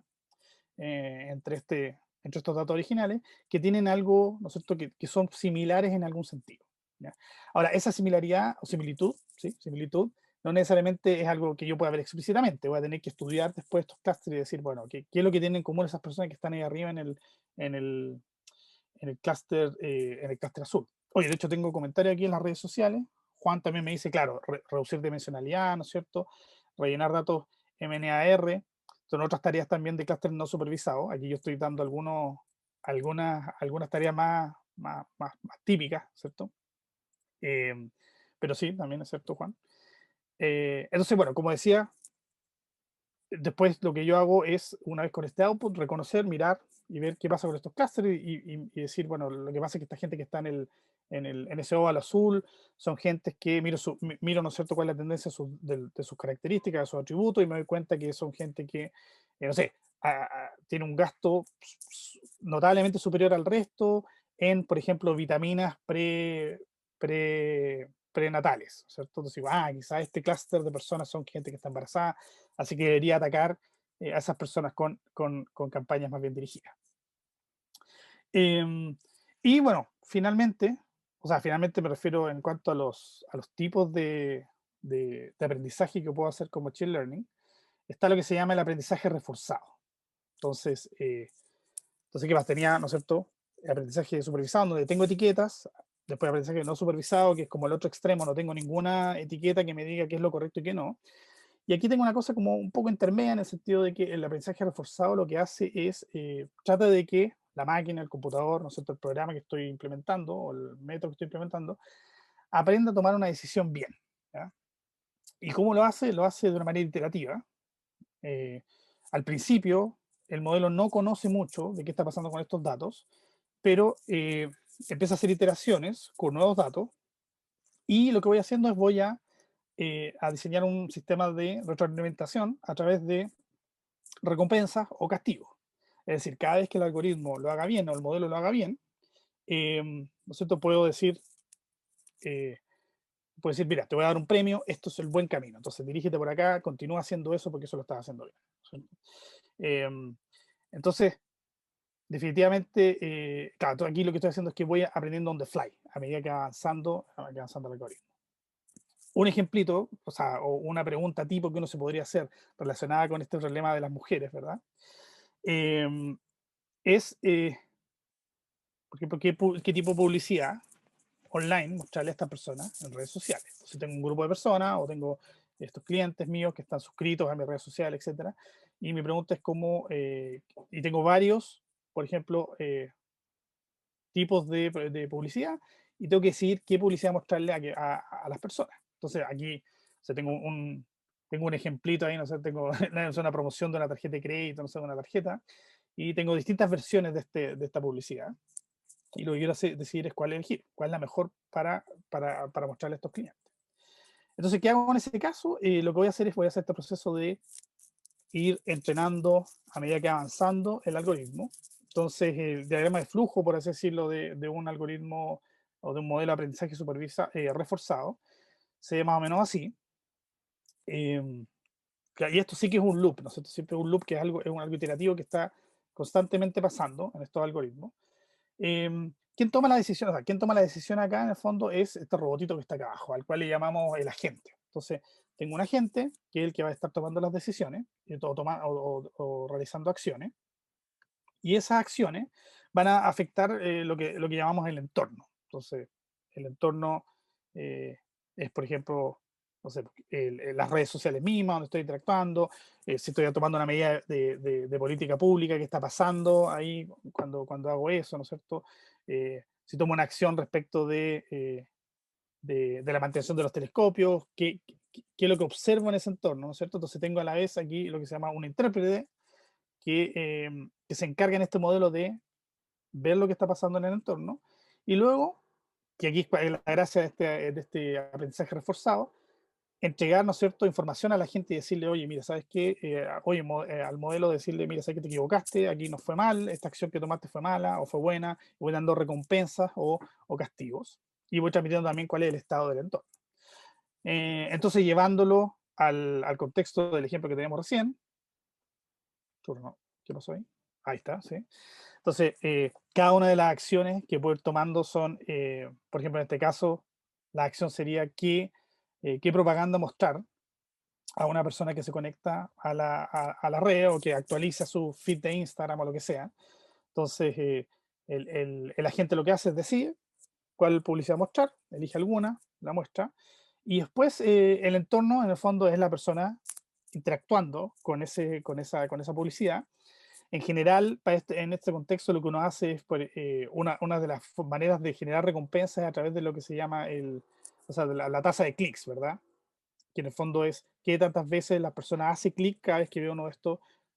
entre estos datos originales que tienen algo, ¿no es cierto?, que son similares en algún sentido. ¿Ya? Ahora, esa similaridad o similitud, ¿sí? Similitud, no necesariamente es algo que yo pueda ver explícitamente. Voy a tener que estudiar después estos clusters y decir, bueno, ¿qué es lo que tienen en común esas personas que están ahí arriba en el, en el clúster azul? Oye, de hecho tengo comentarios aquí en las redes sociales. Juan también me dice, claro, reducir dimensionalidad, ¿no es cierto? Rellenar datos MNAR. Son otras tareas también de clúster no supervisado. Aquí yo estoy dando algunas tareas más típicas, ¿cierto? Pero sí, también es cierto, Juan. Entonces, bueno, como decía, después lo que yo hago es, una vez con este output, reconocer, mirar y ver qué pasa con estos clústeres y decir, bueno, lo que pasa es que esta gente que está en ese óvalo azul son gentes que miro, ¿no es cierto?, cuál es la tendencia de sus características, de sus atributos, y me doy cuenta que son gente que, no sé, tiene un gasto notablemente superior al resto en, por ejemplo, vitaminas prenatales, ¿cierto? Entonces digo, quizás este clúster de personas son gente que está embarazada, así que debería atacar a esas personas con campañas más bien dirigidas. Em, y bueno, finalmente, o sea, finalmente me refiero en cuanto a los tipos de aprendizaje que puedo hacer con Machine Learning, está lo que se llama el aprendizaje reforzado. Entonces, ¿qué más? Tenía, ¿no es cierto? El aprendizaje supervisado, donde tengo etiquetas, después aprendizaje no supervisado, que es como el otro extremo, no tengo ninguna etiqueta que me diga qué es lo correcto y qué no. Y aquí tengo una cosa como un poco intermedia en el sentido de que el aprendizaje reforzado lo que hace es, trata de que la máquina, el computador, ¿no es cierto?, el programa que estoy implementando o el método que estoy implementando, aprenda a tomar una decisión bien. ¿Ya? ¿Y cómo lo hace? Lo hace de una manera iterativa. Eh, Al principio, el modelo no conoce mucho de qué está pasando con estos datos, pero empieza a hacer iteraciones con nuevos datos y lo que voy haciendo es voy a diseñar un sistema de retroalimentación a través de recompensas o castigos. Es decir, cada vez que el algoritmo lo haga bien o el modelo lo haga bien, ¿no es cierto? Eh, puedo decir, mira, te voy a dar un premio, esto es el buen camino. Entonces dirígete por acá, continúa haciendo eso porque eso lo estás haciendo bien. ¿Sí? Entonces, definitivamente, claro, aquí lo que estoy haciendo es que voy aprendiendo on the fly, a medida que va avanzando el algoritmo. Un ejemplito, o sea, o una pregunta tipo que uno se podría hacer relacionada con este problema de las mujeres, ¿verdad? Es, por ejemplo, qué tipo de publicidad online mostrarle a estas personas en redes sociales. Si tengo un grupo de personas o tengo estos clientes míos que están suscritos a mis redes sociales, etcétera, y mi pregunta es cómo, y tengo varios, por ejemplo, tipos de publicidad, y tengo que decidir qué publicidad mostrarle a las personas. Entonces, aquí o sea, tengo un ejemplito ahí, no sé, tengo una promoción de una tarjeta de crédito, no sé, una tarjeta, y tengo distintas versiones de esta publicidad. Y lo que quiero decidir es cuál elegir, cuál es la mejor para mostrarle a estos clientes. Entonces, ¿qué hago en ese caso? Lo que voy a hacer es voy a hacer este proceso de ir entrenando a medida que va avanzando el algoritmo. Entonces, el diagrama de flujo, por así decirlo, de un algoritmo o de un modelo de aprendizaje reforzado, se ve más o menos así. Eh, y esto sí que es un loop, ¿no es cierto? Siempre es un loop que es algo iterativo que está constantemente pasando en estos algoritmos. ¿Quién toma la decisión? O sea, ¿quién toma la decisión acá en el fondo es este robotito que está acá abajo, al cual le llamamos el agente. Entonces, tengo un agente que es el que va a estar tomando las decisiones o realizando acciones, y esas acciones van a afectar lo que llamamos el entorno. Entonces, el entorno es, por ejemplo, no sé, las redes sociales mismas, donde estoy interactuando, si estoy tomando una medida de política pública, qué está pasando ahí cuando hago eso, ¿no es cierto? Si tomo una acción respecto de la mantención de los telescopios, qué es lo que observo en ese entorno, ¿no es cierto? Entonces tengo a la vez aquí lo que se llama un intérprete que se encarga en este modelo de ver lo que está pasando en el entorno y luego, que aquí es la gracia de este aprendizaje reforzado, entregar, ¿no es cierto?, información a la gente y decirle, oye, mira, ¿sabes qué? Al modelo decirle, mira, ¿sabes que te equivocaste? Aquí no fue mal, esta acción que tomaste fue mala o fue buena, y voy dando recompensas o castigos. Y voy transmitiendo también cuál es el estado del entorno. Entonces, llevándolo al contexto del ejemplo que teníamos recién, ¿qué pasó ahí? Ahí está, sí. Entonces, cada una de las acciones que puedo ir tomando son, por ejemplo, en este caso, la acción sería qué propaganda mostrar a una persona que se conecta a la red o que actualiza su feed de Instagram o lo que sea. Entonces, el agente lo que hace es decir cuál publicidad mostrar, elige alguna, la muestra, y después el entorno, en el fondo, es la persona interactuando con esa publicidad. En general, en este contexto, lo que uno hace es, una de las maneras de generar recompensas a través de lo que se llama o sea, de la tasa de clics, ¿verdad? Que en el fondo es qué tantas veces la persona hace clic cada vez que ve uno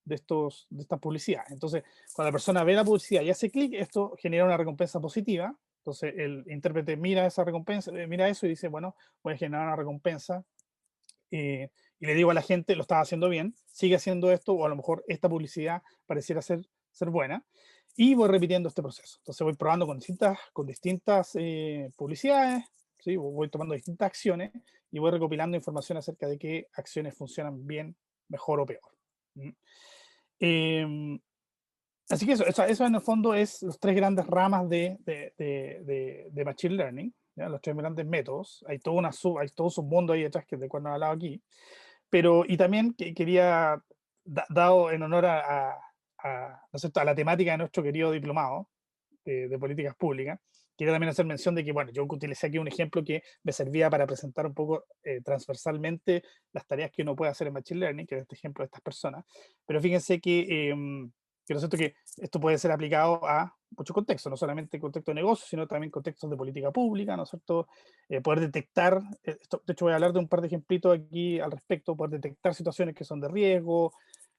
de estas publicidades. Entonces, cuando la persona ve la publicidad y hace clic, esto genera una recompensa positiva. Entonces, el intérprete mira esa recompensa, mira eso y dice, bueno, voy a generar una recompensa. y le digo a la gente, lo estás haciendo bien, sigue haciendo esto, o a lo mejor esta publicidad pareciera ser buena, y voy repitiendo este proceso. Entonces voy probando con distintas publicidades, ¿sí? Voy tomando distintas acciones y voy recopilando información acerca de qué acciones funcionan bien, mejor o peor. ¿Mm? Em, Así que eso en el fondo es los tres grandes ramas de Machine Learning, ¿ya? Los tres grandes métodos. Hay todo un submundo ahí detrás que de cual no he hablado aquí. Pero, y también quería, dado en honor ¿no es cierto?, a la temática de nuestro querido diplomado de políticas públicas, quería también hacer mención de que, bueno, yo utilicé aquí un ejemplo que me servía para presentar un poco transversalmente las tareas que uno puede hacer en Machine Learning, que es este ejemplo de estas personas. Pero fíjense que, ¿no es cierto?, que esto puede ser aplicado a muchos contextos, no solamente contexto de negocio, sino también contextos de política pública, ¿no es cierto? Poder detectar, de hecho voy a hablar de un par de ejemplitos aquí al respecto, poder detectar situaciones que son de riesgo,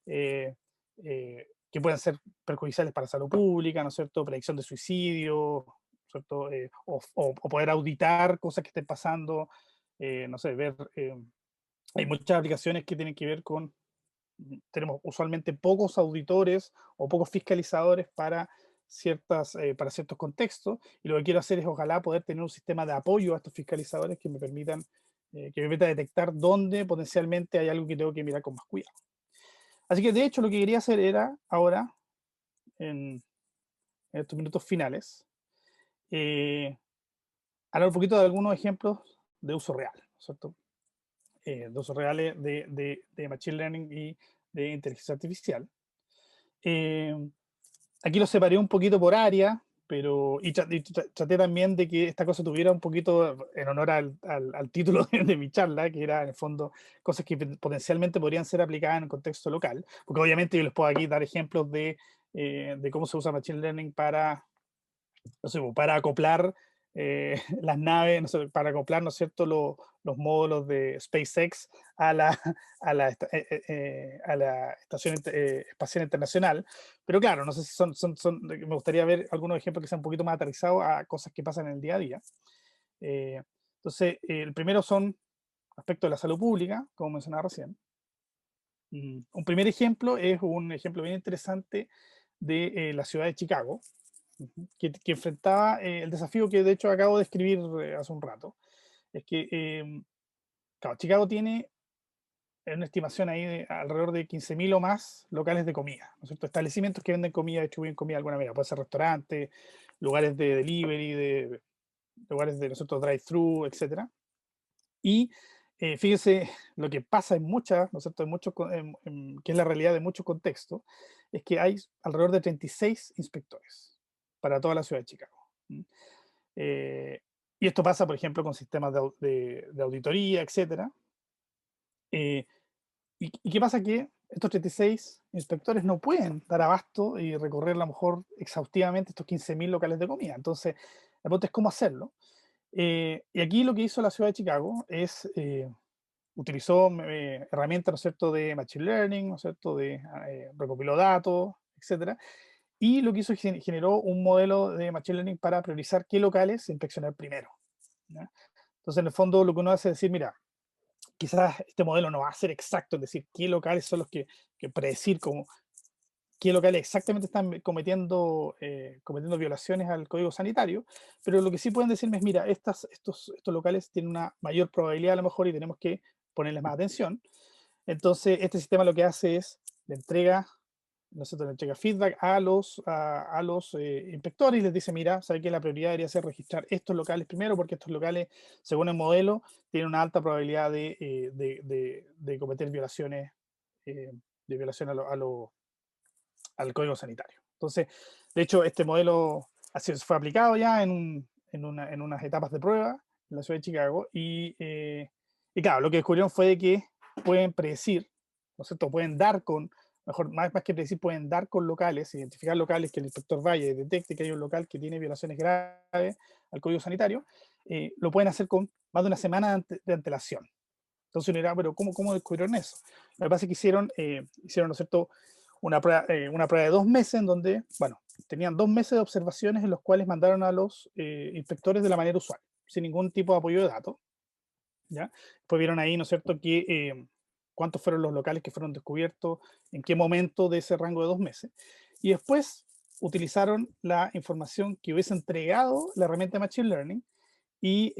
eh, que pueden ser perjudiciales para la salud pública, ¿no es cierto? Predicción de suicidio, ¿no es cierto? O poder auditar cosas que estén pasando, no sé, ver, hay muchas aplicaciones que tienen que ver con, tenemos usualmente pocos auditores o pocos fiscalizadores para ciertos contextos, y lo que quiero hacer es ojalá poder tener un sistema de apoyo a estos fiscalizadores que me permita detectar dónde potencialmente hay algo que tengo que mirar con más cuidado. Así que de hecho lo que quería hacer era ahora, en estos minutos finales, hablar un poquito de algunos ejemplos de uso real, ¿no es cierto? De usos reales de Machine Learning y de inteligencia artificial. Eh, Aquí lo separé un poquito por área, pero traté también de que esta cosa tuviera un poquito, en honor al título de mi charla, que era en el fondo cosas que potencialmente podrían ser aplicadas en un contexto local, porque obviamente yo les puedo aquí dar ejemplos de cómo se usa Machine Learning para, no sé, para acoplar las naves, no sé, para acoplar, ¿no es cierto?, los módulos de SpaceX a la, a la Estación Espacial Internacional. Pero claro, no sé si me gustaría ver algunos ejemplos que sean un poquito más aterrizados a cosas que pasan en el día a día. Entonces, el primero son aspectos de la salud pública, como mencionaba recién. Un primer ejemplo es un ejemplo bien interesante de la ciudad de Chicago, que enfrentaba el desafío que de hecho acabo de escribir hace un rato. Es que, claro, Chicago tiene una estimación ahí de alrededor de 15.000 o más locales de comida, ¿no es cierto? Establecimientos que venden comida, distribuyen comida de alguna manera. Puede ser restaurantes, lugares de delivery, lugares de, nosotros drive-thru, etcétera. Y fíjese, lo que pasa en muchas, ¿no es cierto?, que es la realidad de muchos contextos, es que hay alrededor de 36 inspectores para toda la ciudad de Chicago. Eh, y esto pasa, por ejemplo, con sistemas de auditoría, etcétera. Eh, y qué pasa? Que estos 36 inspectores no pueden dar abasto y recorrer a lo mejor exhaustivamente estos 15.000 locales de comida. Entonces, la pregunta es cómo hacerlo. Y aquí lo que hizo la ciudad de Chicago es utilizó herramientas, ¿no es cierto?, de Machine Learning, ¿no es cierto?, recopiló datos, etcétera. Y lo que hizo es generó un modelo de Machine Learning para priorizar qué locales inspeccionar primero, ¿ya? Entonces, en el fondo, lo que uno hace es decir, mira, quizás este modelo no va a ser exacto, es decir, qué locales son los que predecir como qué locales exactamente están cometiendo violaciones al código sanitario, pero lo que sí pueden decirme es, mira, estos locales tienen una mayor probabilidad a lo mejor y tenemos que ponerles más atención. Entonces, este sistema lo que hace es, le entrega, nosotros le entrega feedback a los inspectores y les dice, mira, sabe que la prioridad debería ser registrar estos locales primero, porque estos locales, según el modelo, tienen una alta probabilidad de cometer violaciones, de violación al código sanitario. Entonces, de hecho, este modelo fue aplicado ya en unas etapas de prueba en la ciudad de Chicago y claro, lo que descubrieron fue de que pueden predecir, ¿no es cierto? Pueden dar con, mejor, más que predecir, pueden dar con locales, identificar locales que el inspector vaya y detecte que hay un local que tiene violaciones graves al código sanitario, lo pueden hacer con más de una semana de antelación. Entonces uno dirá, pero ¿cómo descubrieron eso? Lo que pasa es que hicieron, ¿no es cierto?, una prueba de 2 meses en donde, bueno, tenían 2 meses de observaciones en los cuales mandaron a los inspectores de la manera usual, sin ningún tipo de apoyo de datos, ¿ya? Pues vieron ahí, ¿no es cierto?, que cuántos fueron los locales que fueron descubiertos, en qué momento de ese rango de 2 meses. Y después utilizaron la información que hubiese entregado la herramienta de Machine Learning y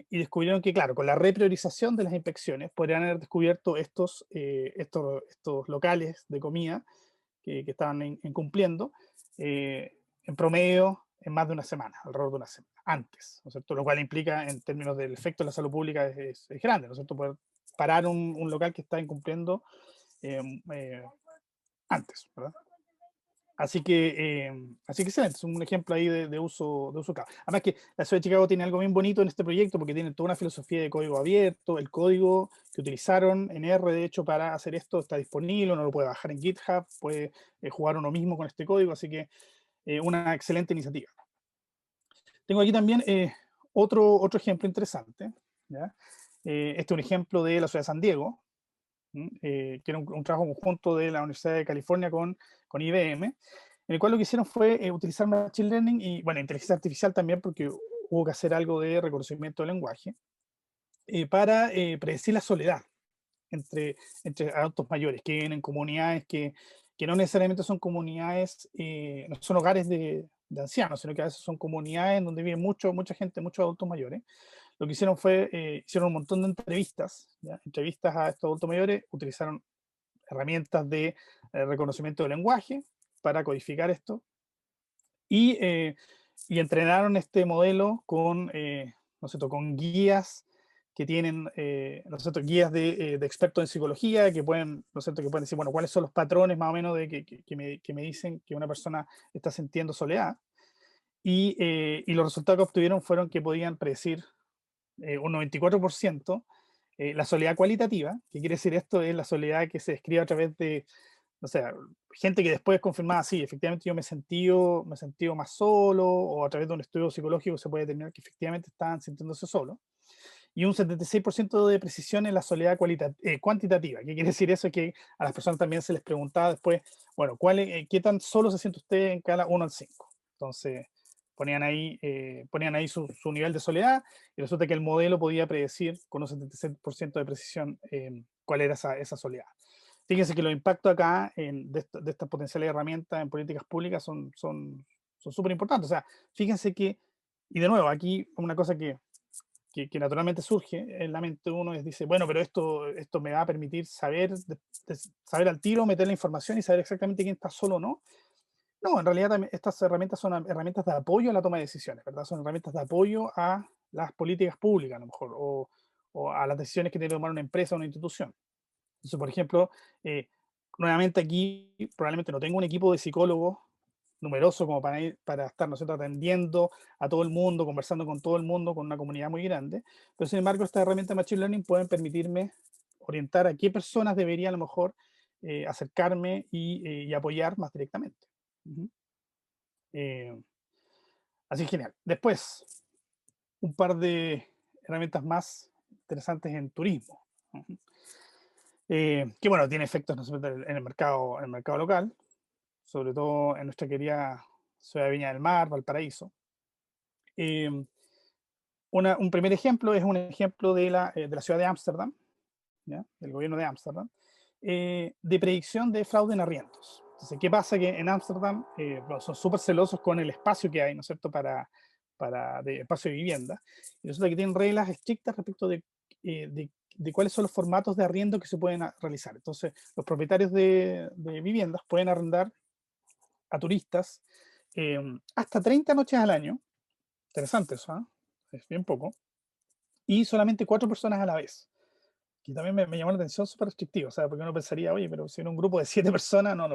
descubrieron que, claro, con la repriorización de las inspecciones podrían haber descubierto estos locales de comida que estaban incumpliendo en promedio en más de una semana, alrededor de una semana, antes, ¿no es cierto? Lo cual implica, en términos del efecto de la salud pública, es grande, ¿no es cierto? Poder parar un local que está incumpliendo eh, eh, antes, ¿verdad? Así que excelente, es un ejemplo ahí de uso acá. Además que la ciudad de Chicago tiene algo bien bonito en este proyecto porque tiene toda una filosofía de código abierto, el código que utilizaron en R, de hecho, para hacer esto está disponible, uno lo puede bajar en GitHub, puede jugar uno mismo con este código, así que una excelente iniciativa. Tengo aquí también otro ejemplo interesante, ¿ya? Este es un ejemplo de la ciudad de San Diego, que era un trabajo conjunto de la Universidad de California con IBM, en el cual lo que hicieron fue utilizar Machine Learning y, bueno, inteligencia artificial también, porque hubo que hacer algo de reconocimiento del lenguaje, para predecir la soledad entre adultos mayores, que viven en comunidades que no necesariamente son comunidades, no son hogares de ancianos, sino que a veces son comunidades donde vive mucha gente, muchos adultos mayores. Lo que hicieron fue, hicieron un montón de entrevistas, ¿ya? Entrevistas a estos adultos mayores, utilizaron herramientas de reconocimiento de lenguaje para codificar esto y entrenaron este modelo con, ¿no sé, con guías que tienen, ¿no sé, guías de expertos en psicología que pueden, ¿no sé, que pueden decir, bueno, cuáles son los patrones más o menos que me dicen que una persona está sintiendo soledad. Y los resultados que obtuvieron fueron que podían predecir un 94% la soledad cualitativa. ¿Qué quiere decir esto? Es la soledad que se describe a través de, o sea, gente que después confirmaba, sí, efectivamente yo me he sentido más solo, o a través de un estudio psicológico se puede determinar que efectivamente estaban sintiéndose solo. Y un 76% de precisión en la soledad cuantitativa. ¿Qué quiere decir eso? Es que a las personas también se les preguntaba después, bueno, ¿qué tan solo se siente usted en cada 1 al 5? Entonces, ponían ahí su nivel de soledad y resulta que el modelo podía predecir con un 76% de precisión cuál era esa soledad. Fíjense que los impactos acá de estas potenciales herramientas en políticas públicas son súper importantes. O sea, fíjense que, y de nuevo, aquí una cosa que naturalmente surge en la mente de uno es, dice, bueno, pero esto me va a permitir saber al tiro, meter la información y saber exactamente quién está solo o no. No, en realidad también estas herramientas son herramientas de apoyo a la toma de decisiones, ¿verdad? Son herramientas de apoyo a las políticas públicas, a lo mejor, o a las decisiones que tiene que tomar una empresa o una institución. Entonces, por ejemplo, nuevamente aquí probablemente no tengo un equipo de psicólogos numeroso como para estar, ¿no es cierto?, atendiendo a todo el mundo, conversando con todo el mundo, con una comunidad muy grande, pero sin embargo estas herramientas de Machine Learning pueden permitirme orientar a qué personas debería a lo mejor acercarme y apoyar más directamente. Ujú. Eh, Así que genial. Después, un par de herramientas más interesantes en turismo. Ujú. Que bueno, tiene efectos, ¿no es cierto?, en el mercado local, sobre todo en nuestra querida ciudad de Viña del Mar, Valparaíso. Eh, un primer ejemplo es un ejemplo de la ciudad de Ámsterdam, ¿ya?, del gobierno de Ámsterdam, de predicción de fraude en arriendos. Entonces, ¿qué pasa? Que en Ámsterdam bueno, son súper celosos con el espacio que hay, ¿no es cierto?, de espacio de vivienda. Y resulta que tienen reglas estrictas respecto de cuáles son los formatos de arriendo que se pueden realizar. Entonces, los propietarios de viviendas pueden arrendar a turistas hasta 30 noches al año. Interesante eso, ¿ah? Es bien poco. Y solamente 4 personas a la vez. Que también me llamó la atención, súper restrictivo. O sea, porque uno pensaría, oye, pero si en un grupo de 7 personas, no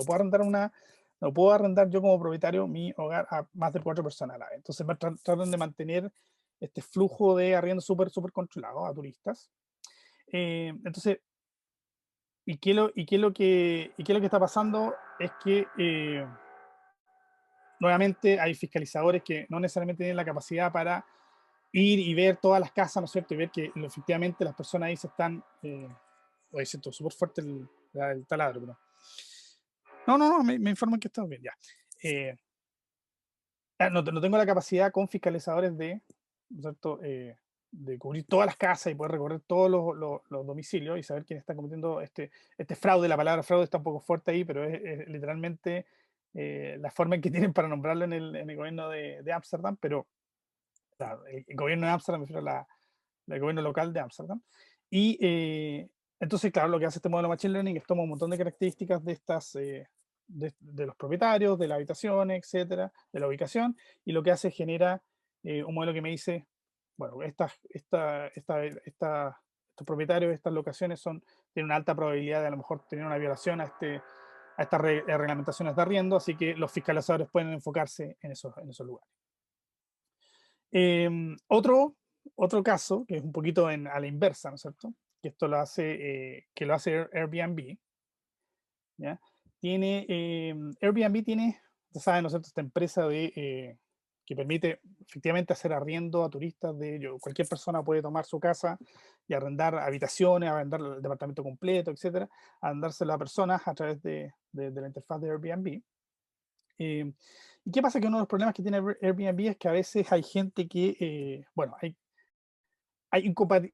puedo arrendar yo como propietario mi hogar a más de 4 personas a la vez. Entonces tratan de mantener este flujo de arriendo súper controlado a turistas. Entonces, ¿y qué es lo que está pasando? Es que nuevamente hay fiscalizadores que no necesariamente tienen la capacidad para ir y ver todas las casas, ¿no es cierto? Y ver que efectivamente las personas ahí se están... oye, siento súper fuerte el taladro, pero... No, me informan que estamos bien, ya. No tengo la capacidad con fiscalizadores de, ¿no es cierto?, de cubrir todas las casas y poder recorrer todos los domicilios y saber quién está cometiendo este fraude. La palabra fraude está un poco fuerte ahí, pero es literalmente la forma en que tienen para nombrarlo en el gobierno de Ámsterdam, pero claro, el gobierno de Ámsterdam, me refiero a el gobierno local de Ámsterdam. Y entonces, claro, lo que hace este modelo Machine Learning es toma un montón de características de estas, de los propietarios, de las habitaciones, etcétera, de la ubicación, y lo que hace es genera un modelo que me dice, bueno, estos propietarios, estas locaciones tienen una alta probabilidad de a lo mejor tener una violación a estas reglamentaciones de arriendo, así que los fiscalizadores pueden enfocarse en esos lugares. Otro caso, que es un poquito a la inversa, ¿no es cierto? Que esto que lo hace Airbnb, ¿ya? Airbnb tiene, ya saben, ¿no es cierto?, esta empresa que permite efectivamente hacer arriendo a turistas cualquier persona puede tomar su casa y arrendar habitaciones, arrendar el departamento completo, etcétera, arrendárselo a personas a través de la interfaz de Airbnb. ¿Y qué pasa? Que uno de los problemas que tiene Airbnb es que a veces hay gente bueno,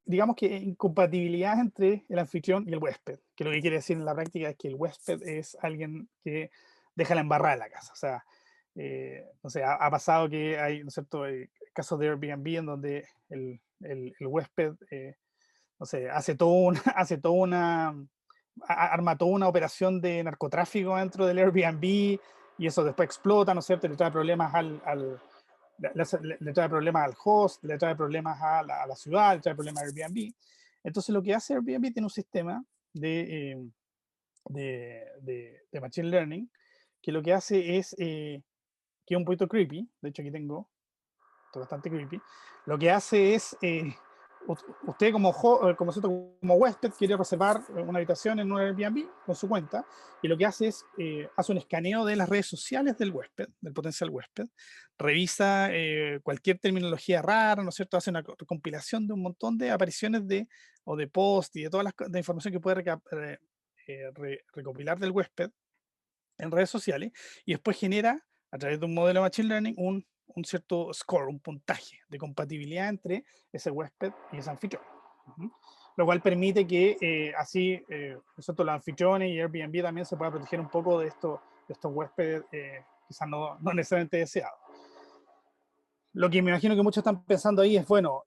digamos que incompatibilidad entre el anfitrión y el huésped, que lo que quiere decir en la práctica es que el huésped es alguien que deja la embarrada en la casa. O sea, no sé, ha pasado que hay, ¿no es cierto?, casos de Airbnb en donde el huésped, no sé, arma toda una operación de narcotráfico dentro del Airbnb y eso después explota, ¿no es cierto?, le trae problemas le trae problemas al host, le trae problemas a la ciudad, le trae problemas a Airbnb. Entonces lo que hace Airbnb tiene un sistema de Machine Learning que lo que hace es, que es un poquito creepy, de hecho aquí tengo, esto es bastante creepy, lo que hace es, usted como huésped quiere reservar una habitación en un Airbnb con su cuenta, y lo que hace es, hace un escaneo de las redes sociales del huésped, del potencial huésped, revisa cualquier terminología rara, ¿no es cierto? Hace una compilación de un montón de apariciones o de post y de toda la información que puede recopilar del huésped en redes sociales, y después genera, a través de un modelo de Machine Learning, un cierto score, un puntaje de compatibilidad entre ese huésped y ese anfitrión. Lo cual permite que así, nosotros los anfitriones y Airbnb también se pueda proteger un poco de estos huéspedes quizás no necesariamente deseados. Lo que me imagino que muchos están pensando ahí es, bueno,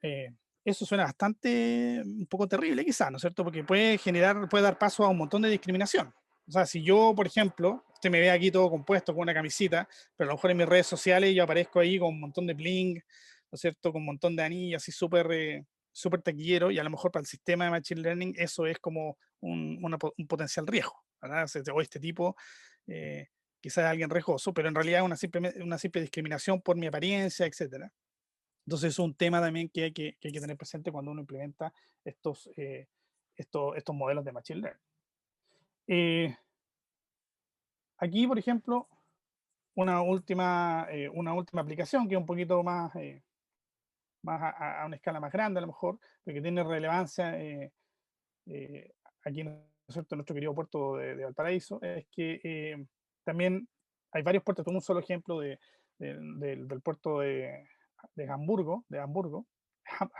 eso suena bastante, un poco terrible quizás, ¿no es cierto? Porque puede dar paso a un montón de discriminación. O sea, si yo, por ejemplo, usted me ve aquí todo compuesto con una camisita, pero a lo mejor en mis redes sociales yo aparezco ahí con un montón de bling, ¿no es cierto? Con un montón de anillas así súper taquillero, y a lo mejor para el sistema de Machine Learning eso es como un potencial riesgo, ¿verdad? O este tipo quizás alguien riesgoso, pero en realidad es una simple discriminación por mi apariencia, etcétera. Entonces es un tema también que hay que tener presente cuando uno implementa estos modelos de Machine Learning. Aquí, por ejemplo, una última aplicación que es un poquito más a una escala más grande a lo mejor, pero que tiene relevancia aquí es cierto, en nuestro querido puerto de Valparaíso, es que también hay varios puertos, tengo un solo ejemplo del puerto de Hamburgo,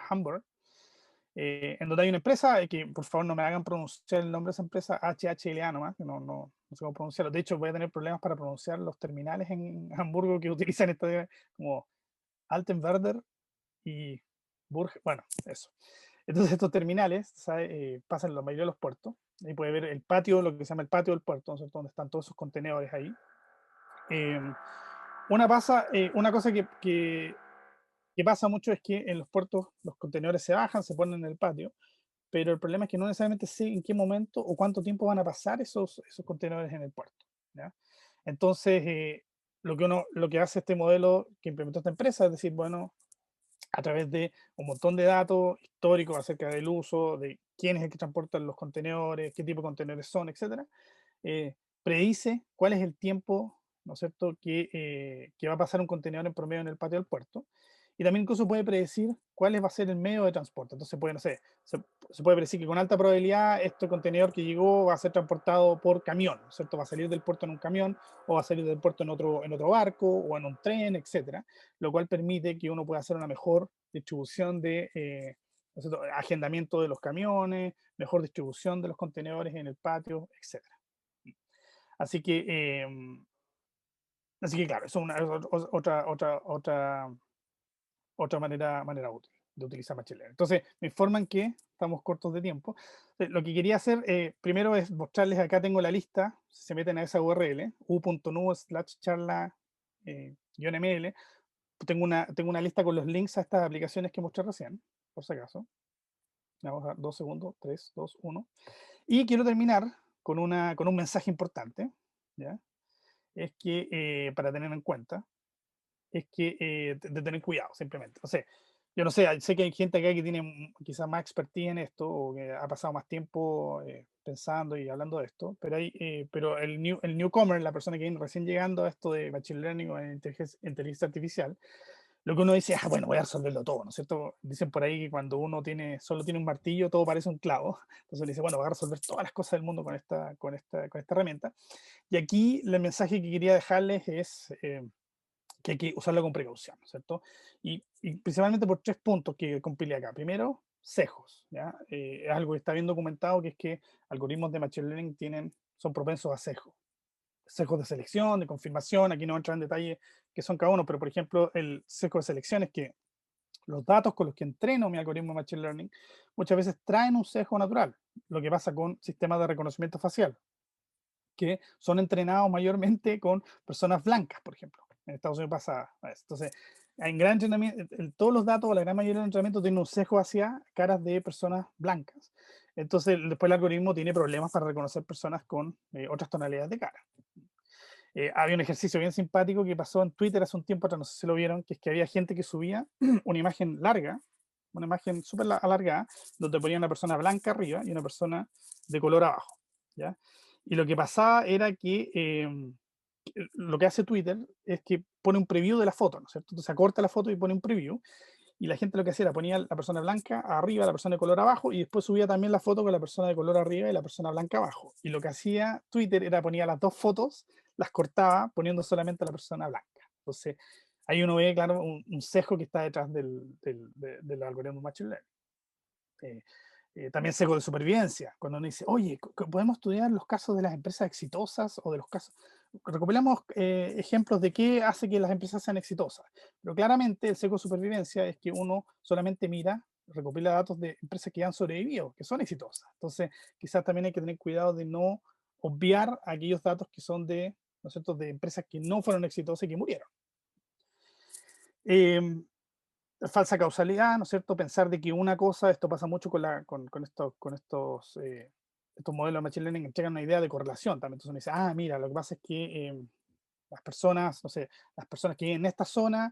Hamburg, en donde hay una empresa, que por favor no me hagan pronunciar el nombre de esa empresa, HHLA nomás, que no sé cómo pronunciarlo. De hecho, voy a tener problemas para pronunciar los terminales en Hamburgo que utilizan como Altenwerder y bueno, eso. Entonces estos terminales, ¿sabe? Pasan en la mayoría de los puertos. Ahí puede ver el patio, lo que se llama el patio del puerto, ¿no es cierto?, donde están todos esos contenedores ahí. Una cosa que pasa mucho es que en los puertos los contenedores se bajan, se ponen en el patio, pero el problema es que no necesariamente sé en qué momento o cuánto tiempo van a pasar esos contenedores en el puerto, ¿ya? Entonces, lo que hace este modelo que implementó esta empresa es decir, bueno, a través de un montón de datos históricos acerca del uso, de quién es el que transporta los contenedores, qué tipo de contenedores son, etcétera, predice cuál es el tiempo, ¿no es cierto?, que va a pasar un contenedor en promedio en el patio del puerto. Y también incluso puede predecir cuál va a ser el medio de transporte. Entonces puede, no sé, se puede predecir que con alta probabilidad este contenedor que llegó va a ser transportado por camión, ¿no es cierto? Va a salir del puerto en un camión, o va a salir del puerto en otro barco, o en un tren, etcétera, lo cual permite que uno pueda hacer una mejor distribución ¿no es cierto? Agendamiento de los camiones, mejor distribución de los contenedores en el patio, etcétera. Así que, claro, eso es otra manera útil de utilizar Machine Learning. Entonces, me informan que estamos cortos de tiempo. Lo que quería hacer primero es mostrarles, acá tengo la lista, si se meten a esa URL, u.nu/charla-ml, tengo una lista con los links a estas aplicaciones que mostré recién, por si acaso. Vamos a dar 2 segundos, 3, 2, 1. Y quiero terminar con un mensaje importante, ¿ya? Es que, para tener en cuenta, es que de tener cuidado, simplemente. O sea, yo no sé, sé que hay gente acá que tiene quizás más expertise en esto o que ha pasado más tiempo pensando y hablando de esto, pero el newcomer, la persona que viene recién llegando a esto de Machine Learning o inteligencia artificial, lo que uno dice, bueno, voy a resolverlo todo, ¿no es cierto? Dicen por ahí que cuando uno solo tiene un martillo, todo parece un clavo. Entonces le dice, bueno, voy a resolver todas las cosas del mundo con esta herramienta. Y aquí el mensaje que quería dejarles es que hay que usarlo con precaución, ¿no es cierto? Y principalmente por 3 puntos que compilé acá. Primero, sesgos, ¿ya? Es algo que está bien documentado, que es que algoritmos de Machine Learning son propensos a sesgos. Sesgos de selección, de confirmación, aquí no entra en detalle qué son cada uno, pero por ejemplo, el sesgo de selección es que los datos con los que entreno mi algoritmo de Machine Learning muchas veces traen un sesgo natural, lo que pasa con sistemas de reconocimiento facial, que son entrenados mayormente con personas blancas, por ejemplo. En Estados Unidos pasa eso. Entonces, en gran entrenamiento, todos los datos, la gran mayoría del entrenamiento tiene un sesgo hacia caras de personas blancas. Entonces, después el algoritmo tiene problemas para reconocer personas con otras tonalidades de cara. Había un ejercicio bien simpático que pasó en Twitter hace un tiempo atrás, no sé si lo vieron, que es que había gente que subía una imagen larga, una imagen súper alargada, donde ponía una persona blanca arriba y una persona de color abajo, ¿ya? Y lo que pasaba era que lo que hace Twitter es que pone un preview de la foto, ¿no es cierto? Entonces acorta la foto y pone un preview, y la gente lo que hacía era ponía la persona blanca arriba, la persona de color abajo, y después subía también la foto con la persona de color arriba y la persona blanca abajo. Y lo que hacía Twitter era ponía las dos fotos, las cortaba poniendo solamente a la persona blanca. Entonces, ahí uno ve, claro, un sesgo que está detrás del algoritmo Machine Learning. También sesgo de supervivencia, cuando uno dice, oye, podemos estudiar los casos de las empresas exitosas o de los casos, recopilamos ejemplos de qué hace que las empresas sean exitosas, pero claramente el sesgo de supervivencia es que uno solamente recopila datos de empresas que han sobrevivido, que son exitosas. Entonces, quizás también hay que tener cuidado de no obviar aquellos datos que son ¿no es cierto?, de empresas que no fueron exitosas y que murieron. Falsa causalidad, ¿no es cierto? Pensar de que una cosa, esto pasa mucho estos modelos de Machine Learning, entregan una idea de correlación también. Entonces uno dice, mira, lo que pasa es que las personas, no sé, las personas que viven en esta zona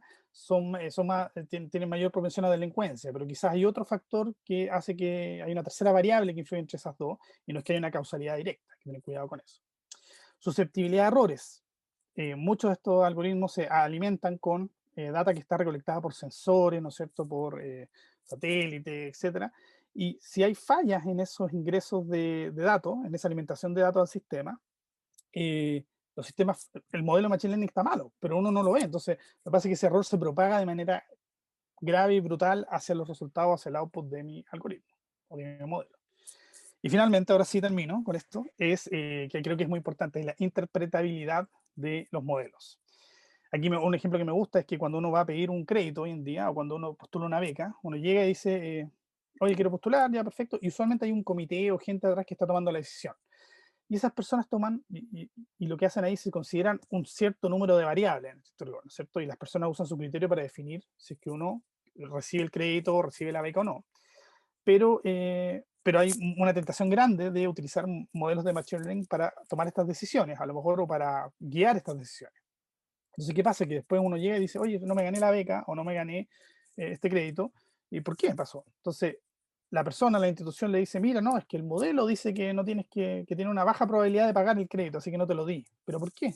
tienen mayor propensión a delincuencia, pero quizás hay otro factor que hace que hay una tercera variable que influye entre esas dos, y no es que haya una causalidad directa, hay que tener cuidado con eso. Susceptibilidad a errores. Muchos de estos algoritmos se alimentan con data que está recolectada por sensores, ¿no es cierto?, por satélites, etcétera. Y si hay fallas en esos ingresos de datos, en esa alimentación de datos al sistema, los sistemas, el modelo de Machine Learning está malo, pero uno no lo ve. Entonces, lo que pasa es que ese error se propaga de manera grave y brutal hacia los resultados, hacia el output de mi algoritmo o de mi modelo. Y finalmente, ahora sí termino con esto, es que creo que es muy importante, es la interpretabilidad de los modelos. Aquí un ejemplo que me gusta es que cuando uno va a pedir un crédito hoy en día, o cuando uno postula una beca, uno llega y dice, oye, quiero postular, ya, perfecto, y usualmente hay un comité o gente atrás que está tomando la decisión. Y esas personas toman, y lo que hacen ahí, se consideran un cierto número de variables, ¿no es cierto? Y las personas usan su criterio para definir si es que uno recibe el crédito o recibe la beca o no. Pero hay una tentación grande de utilizar modelos de Machine Learning para tomar estas decisiones, a lo mejor, o para guiar estas decisiones. Entonces, ¿qué pasa? Que después uno llega y dice, oye, no me gané la beca o no me gané este crédito, ¿y por qué pasó? Entonces, la institución le dice, mira, no, es que el modelo dice que no que tiene una baja probabilidad de pagar el crédito, así que no te lo di. ¿Pero por qué?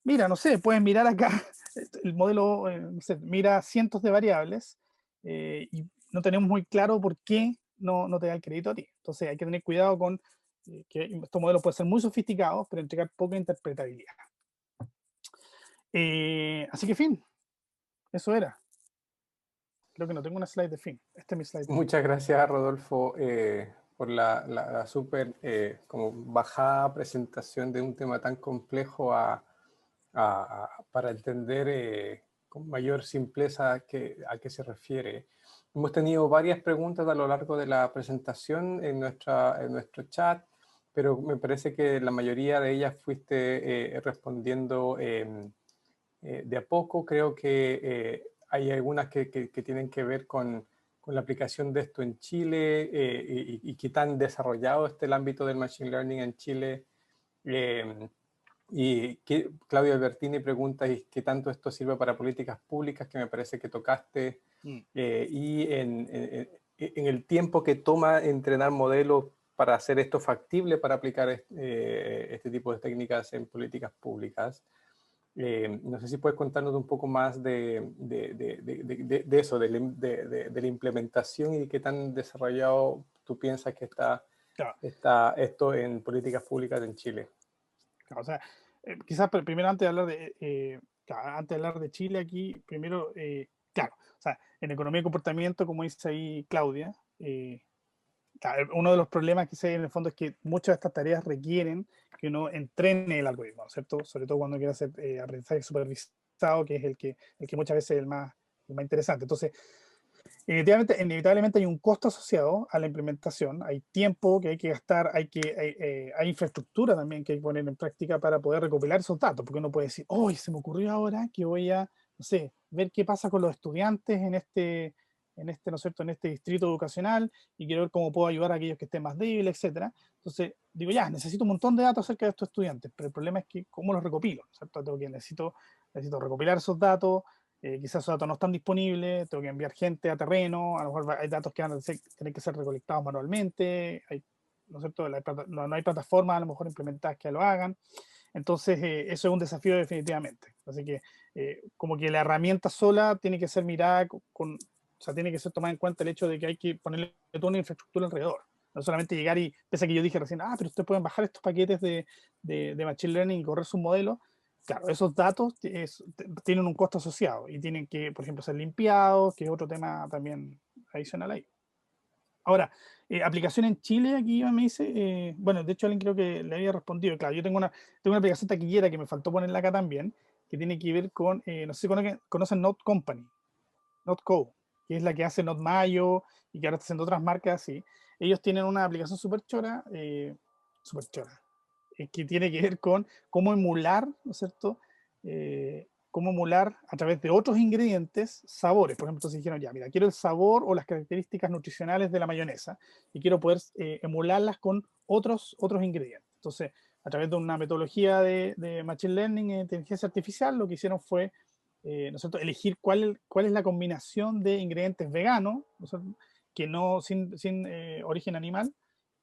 Mira, no sé, puedes mirar acá, el modelo, no sé, mira cientos de variables y no tenemos muy claro por qué no te da el crédito a ti. Entonces hay que tener cuidado con que estos modelos pueden ser muy sofisticados, pero entregar poca interpretabilidad. Así que, fin, eso era. Creo que no tengo una slide de fin. Este es mi slide de fin. Muchas gracias, Rodolfo, por la súper como bajada presentación de un tema tan complejo para entender con mayor simpleza a qué se refiere. Hemos tenido varias preguntas a lo largo de la presentación en nuestro chat, pero me parece que la mayoría de ellas fuiste respondiendo de a poco. Creo que hay algunas que tienen que ver con la aplicación de esto en Chile y qué tan desarrollado está el ámbito del Machine Learning en Chile. Claudio Albertini pregunta qué tanto esto sirve para políticas públicas, que me parece que tocaste, y en el tiempo que toma entrenar modelos para hacer esto factible, para aplicar este tipo de técnicas en políticas públicas. No sé si puedes contarnos un poco más de eso, de la implementación y qué tan desarrollado tú piensas que está esto en políticas públicas en Chile. O sea, quizás primero antes de hablar de Chile aquí, primero, claro, o sea, en economía y comportamiento, como dice ahí Claudia, claro, uno de los problemas que se hay en el fondo es que muchas de estas tareas requieren que uno entrene el algoritmo, ¿no es cierto? Sobre todo cuando quiere hacer aprendizaje supervisado, que es el que muchas veces es el más interesante. Entonces, inevitablemente hay un costo asociado a la implementación, hay tiempo que hay que gastar, hay infraestructura también que hay que poner en práctica para poder recopilar esos datos, porque uno puede decir, hoy se me ocurrió ahora que voy a, no sé, ver qué pasa con los estudiantes ¿no es cierto?, en este distrito educacional y quiero ver cómo puedo ayudar a aquellos que estén más débiles, etcétera. Entonces, digo, ya, necesito un montón de datos acerca de estos estudiantes, pero el problema es que cómo los recopilo, ¿cierto? Necesito recopilar esos datos. Quizás esos datos no están disponibles, tengo que enviar gente a terreno, a lo mejor hay datos que van a tener que ser recolectados manualmente, ¿no es cierto? No hay plataformas a lo mejor implementadas que lo hagan. Entonces, eso es un desafío definitivamente. Así que, como que la herramienta sola tiene que ser mirada o sea, tiene que ser tomada en cuenta el hecho de que hay que ponerle toda una infraestructura alrededor. No solamente llegar y, pese a que yo dije recién, pero ustedes pueden bajar estos paquetes de Machine Learning y correr sus modelos. Claro, esos datos tienen un costo asociado y tienen que, por ejemplo, ser limpiados, que es otro tema también adicional ahí. Ahora, aplicación en Chile, aquí me dice, bueno, de hecho alguien creo que le había respondido, claro, yo tengo una aplicación taquillera que me faltó ponerla acá también, que tiene que ver con, no sé si conocen Note Company, Note Co, que es la que hace Note Mayo y que ahora está haciendo otras marcas así. Ellos tienen una aplicación súper chora, que tiene que ver con cómo emular, ¿no es cierto? Cómo emular a través de otros ingredientes sabores. Por ejemplo, entonces dijeron, ya, mira, quiero el sabor o las características nutricionales de la mayonesa y quiero poder emularlas con otros ingredientes. Entonces, a través de una metodología de Machine Learning e inteligencia artificial, lo que hicieron fue ¿no es cierto?, elegir cuál es la combinación de ingredientes veganos, ¿no es cierto?, que no sin origen animal,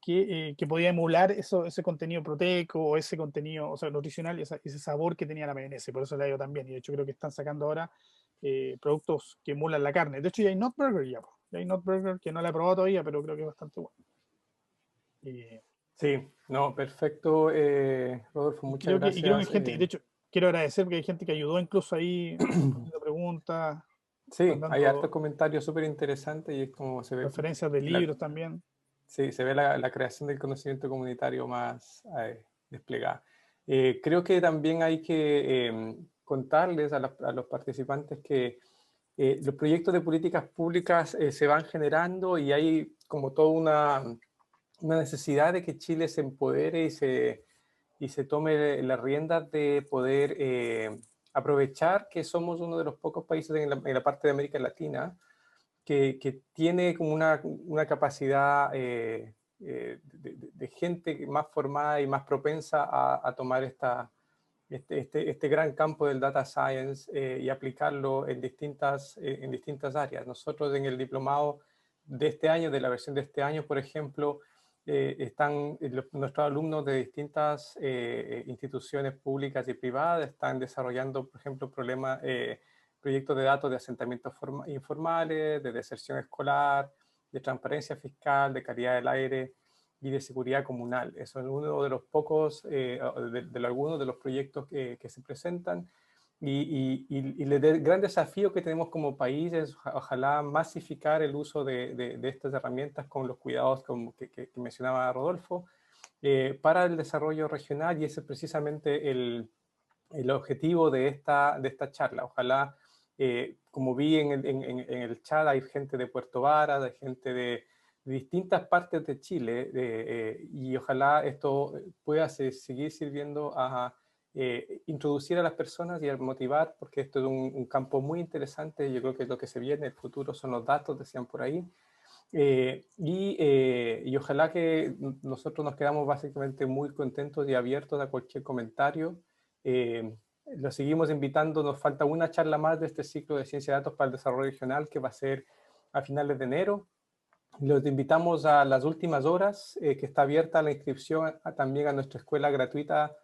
que podía emular ese contenido proteico o ese contenido, o sea, nutricional y ese sabor que tenía la mayonesa. Por eso le ha ido tan bien. Y de hecho creo que están sacando ahora productos que emulan la carne. De hecho ya hay Not Burger ya. Ya hay Not Burger que no la he probado todavía, pero creo que es bastante bueno. Sí, no, perfecto, Rodolfo, muchas Y creo que hay gracias. gente, de hecho, quiero agradecer porque hay gente que ayudó incluso ahí respondiendo preguntas, Sí, hay hartos mandando comentarios súper interesantes y es como se ve, referencias de libros también. sí, se ve la creación del conocimiento comunitario más desplegada. Creo que también hay que contarles a los participantes que los proyectos de políticas públicas se van generando y hay como toda una necesidad de que Chile se empodere y se tome las riendas de poder aprovechar que somos uno de los pocos países en la parte de América Latina que tiene como una capacidad de gente más formada y más propensa a tomar este gran campo del data science y aplicarlo en distintas áreas. Nosotros en el diplomado de este año, de la versión de este año, por ejemplo, están nuestros alumnos de distintas instituciones públicas y privadas, están desarrollando, por ejemplo, proyectos de datos de asentamientos informales, de deserción escolar, de transparencia fiscal, de calidad del aire y de seguridad comunal. Eso es uno de los pocos, algunos de los proyectos que se presentan. y el gran desafío que tenemos como país es ojalá masificar el uso de estas herramientas con los cuidados como que mencionaba Rodolfo, para el desarrollo regional, y ese es precisamente el objetivo de esta charla. Ojalá, como vi en el chat, hay gente de Puerto Varas, hay gente de distintas partes de Chile, y ojalá esto pueda seguir sirviendo a introducir a las personas y a motivar, porque esto es un campo muy interesante. Yo creo que lo que se viene en el futuro son los datos, decían por ahí. Y ojalá que nosotros nos quedamos básicamente muy contentos y abiertos a cualquier comentario. Lo seguimos invitando, nos falta una charla más de este ciclo de ciencia de datos para el desarrollo regional, que va a ser a finales de enero. Los invitamos a las últimas horas, que está abierta la inscripción también a nuestra escuela gratuita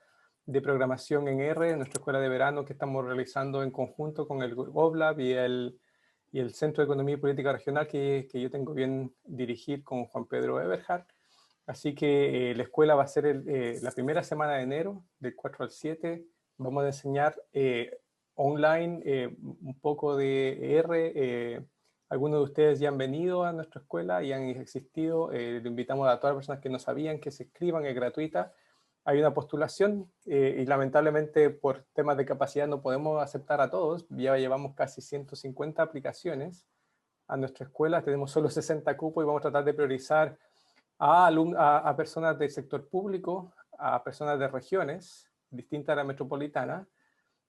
de programación en R, nuestra escuela de verano que estamos realizando en conjunto con el GovLab y el Centro de Economía y Política Regional que yo tengo bien dirigir con Juan Pedro Eberhard. Así que la escuela va a ser la primera semana de enero, del 4 al 7. Vamos a enseñar online un poco de R. Algunos de ustedes ya han venido a nuestra escuela y han existido. Le invitamos a todas las personas que no sabían que se inscriban, es gratuita. Hay una postulación y lamentablemente por temas de capacidad no podemos aceptar a todos. Ya llevamos casi 150 aplicaciones a nuestra escuela. Tenemos solo 60 cupos y vamos a tratar de priorizar a personas del sector público, a personas de regiones distintas a la metropolitana,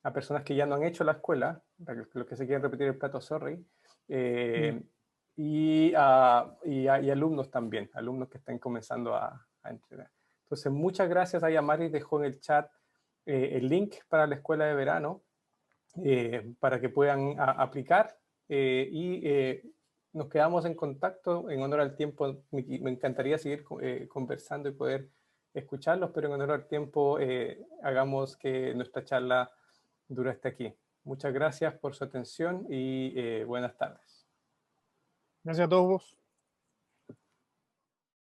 a personas que ya no han hecho la escuela, los que se quieren repetir el plato, sorry, y alumnos también, alumnos que están comenzando a entrenar. Entonces, muchas gracias. Ahí Amaris dejó en el chat el link para la escuela de verano, para que puedan aplicar, nos quedamos en contacto. En honor al tiempo, me encantaría seguir conversando y poder escucharlos, pero en honor al tiempo, hagamos que nuestra charla dure hasta aquí. Muchas gracias por su atención y buenas tardes. Gracias a todos.